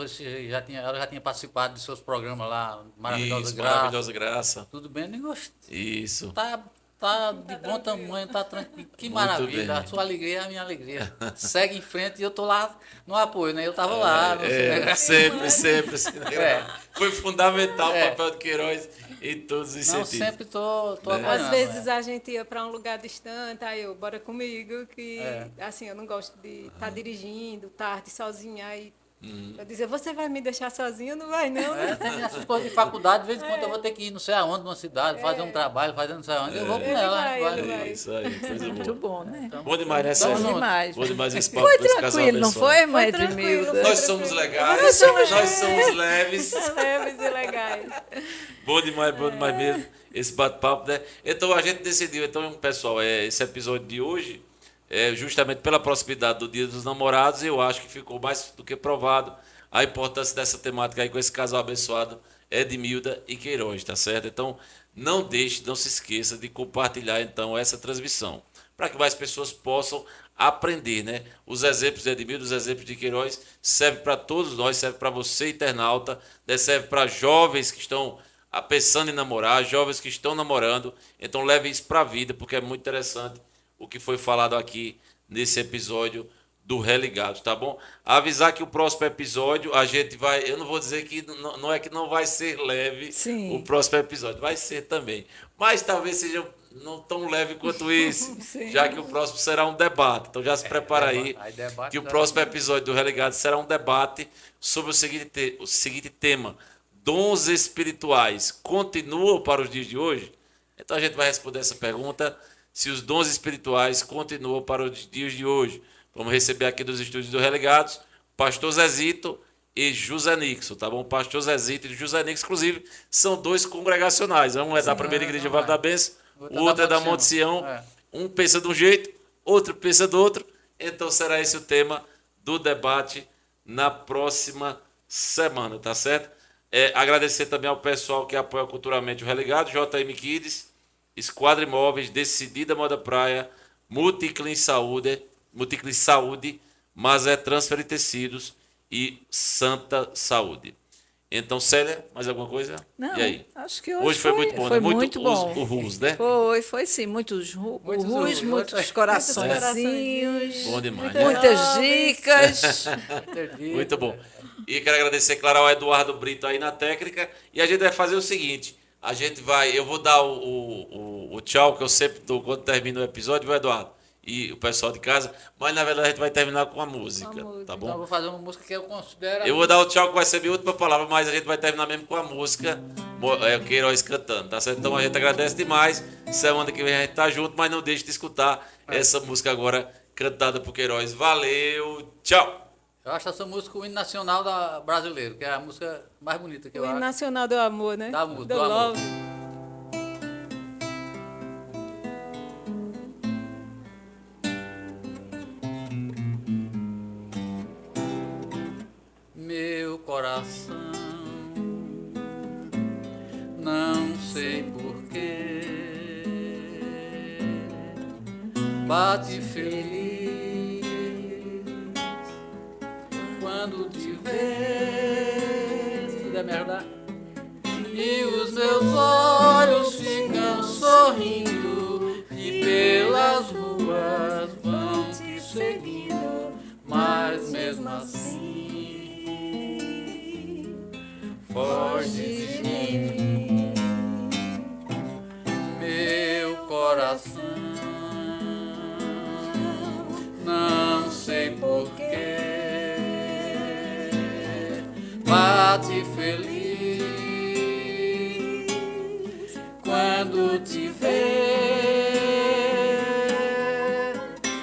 ela já tinha participado de seus programas lá, Maravilhosa Isso, Graça. maravilhosa graça. Tudo bem, negócio. Isso. Tá de bom tamanho, tá tranquilo. Que Muito maravilha. bem. A sua alegria é a minha alegria. Segue em frente e eu tô lá no apoio, né? Eu tava lá. Não sei. Sempre. É. Foi fundamental É. o papel de Queiroz em todos os Não, sentidos. sempre tô apoiando. Às vezes né? a gente ia para um lugar distante, aí eu, bora comigo, que assim, eu não gosto de estar dirigindo tarde sozinha, aí eu dizia, você vai me deixar sozinha? Não vai não. Tem essas coisas de faculdade, de vez em quando eu vou ter que ir não sei aonde, numa cidade, fazer um trabalho, fazer não sei aonde, eu vou com Ele ela. vai, né? ele vai. Isso aí, coisa Muito boa. bom, né? Então, Bom demais, né, Bom Sérgio? demais. Bom demais esse papo Foi desse casal tranquilo, não abençoado. foi, mãe Foi tranquilo, Edmilda? foi Nós somos legais, nós somos leves. Leves e legais. Bom demais mesmo. Esse bate-papo, né? Então a gente decidiu, então, pessoal, esse episódio de hoje, justamente pela proximidade do Dia dos Namorados, eu acho que ficou mais do que provado a importância dessa temática aí com esse casal abençoado, Edmilda e Queiroz, tá certo? Então, não se esqueça de compartilhar, então, essa transmissão, para que mais pessoas possam aprender, né? Os exemplos de Edmilda, os exemplos de Queiroz, serve para todos nós, serve para você, internauta, né? Serve para jovens que estão pensando em namorar, jovens que estão namorando. Então, leve isso para a vida, porque é muito interessante o que foi falado aqui nesse episódio do Religados, tá bom? Avisar que o próximo episódio a gente vai... Eu não vou dizer que não é que não vai ser leve. Sim. O próximo episódio. Vai ser também. Mas talvez seja não tão leve quanto esse, Sim. já que o próximo será um debate. Então já se prepara aí, debate que o já- próximo episódio do Religados será um debate sobre o seguinte tema: dons espirituais continuam para os dias de hoje? Então a gente vai responder essa pergunta, se os dons espirituais continuam para os dias de hoje. Vamos receber aqui dos estúdios do Religados Pastor Zezito e José Nixon, tá bom? Pastor Zezito e José Nixon, inclusive, são dois congregacionais. Um é da Primeira Igreja Vale da Bênção, o outro é da Monte Sião. É. Um pensa de um jeito, outro pensa do outro. Então será esse o tema do debate na próxima semana, tá certo? Agradecer também ao pessoal que apoia culturalmente o Religado, JM Kids, Esquadra Imóveis, Decidida Moda Praia, Multiclin Saúde, mas é Transfer Tecidos e Santa Saúde. Então, Célia, mais alguma coisa? Não, E aí? acho que Hoje foi muito bom, foi né? muito bom. O RUS, né? Foi sim. Muitos Muitos urus, urus, muitos coraçõezinhos. coraçõezinhos, Bom demais, muitas né? dicas. Muito bom. E quero agradecer, claro, ao Eduardo Brito aí na técnica. E a gente vai fazer o seguinte: eu vou dar o tchau que eu sempre dou quando termina o episódio, viu, Eduardo? E o pessoal de casa, mas na verdade a gente vai terminar com a música, tá Então eu bom? vou fazer uma música que eu considero... Eu vou dar o tchau que vai ser minha última palavra, mas a gente vai terminar mesmo com a música, o Queiroz cantando, tá certo? Então a gente agradece demais. Semana que vem a gente tá junto, mas não deixe de escutar essa música agora cantada por Queiroz. Valeu, tchau! Eu acho essa música o hino nacional brasileiro, que é a música mais bonita que eu O hino acho. nacional do amor, né? Do amor, Do do amor. love. Meu coração, não sei porquê, bate feliz quando te vês. Puder me ajudar? E os meus olhos ficam sorrindo e pelas ruas vão te seguindo, mas mesmo assim foge de mim, meu coração, não sei porquê, bate feliz quando te vê,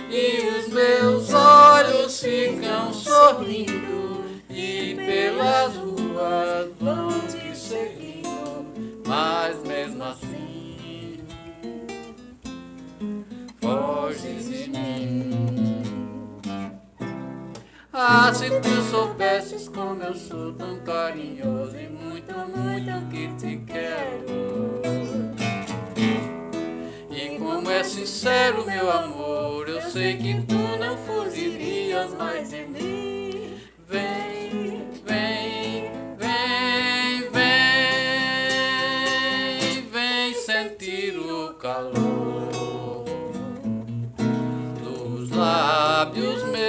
e os meus olhos ficam sorrindo e pelas ruas vão te seguindo, mas mesmo assim foge de mim. Ah, se tu soubesses como eu sou tão carinhoso e muito, muito que te quero, e como é sincero meu amor, eu sei que tu não fugirias mais de mim. Vem, vem, vem, vem, vem sentir o calor dos lábios meus.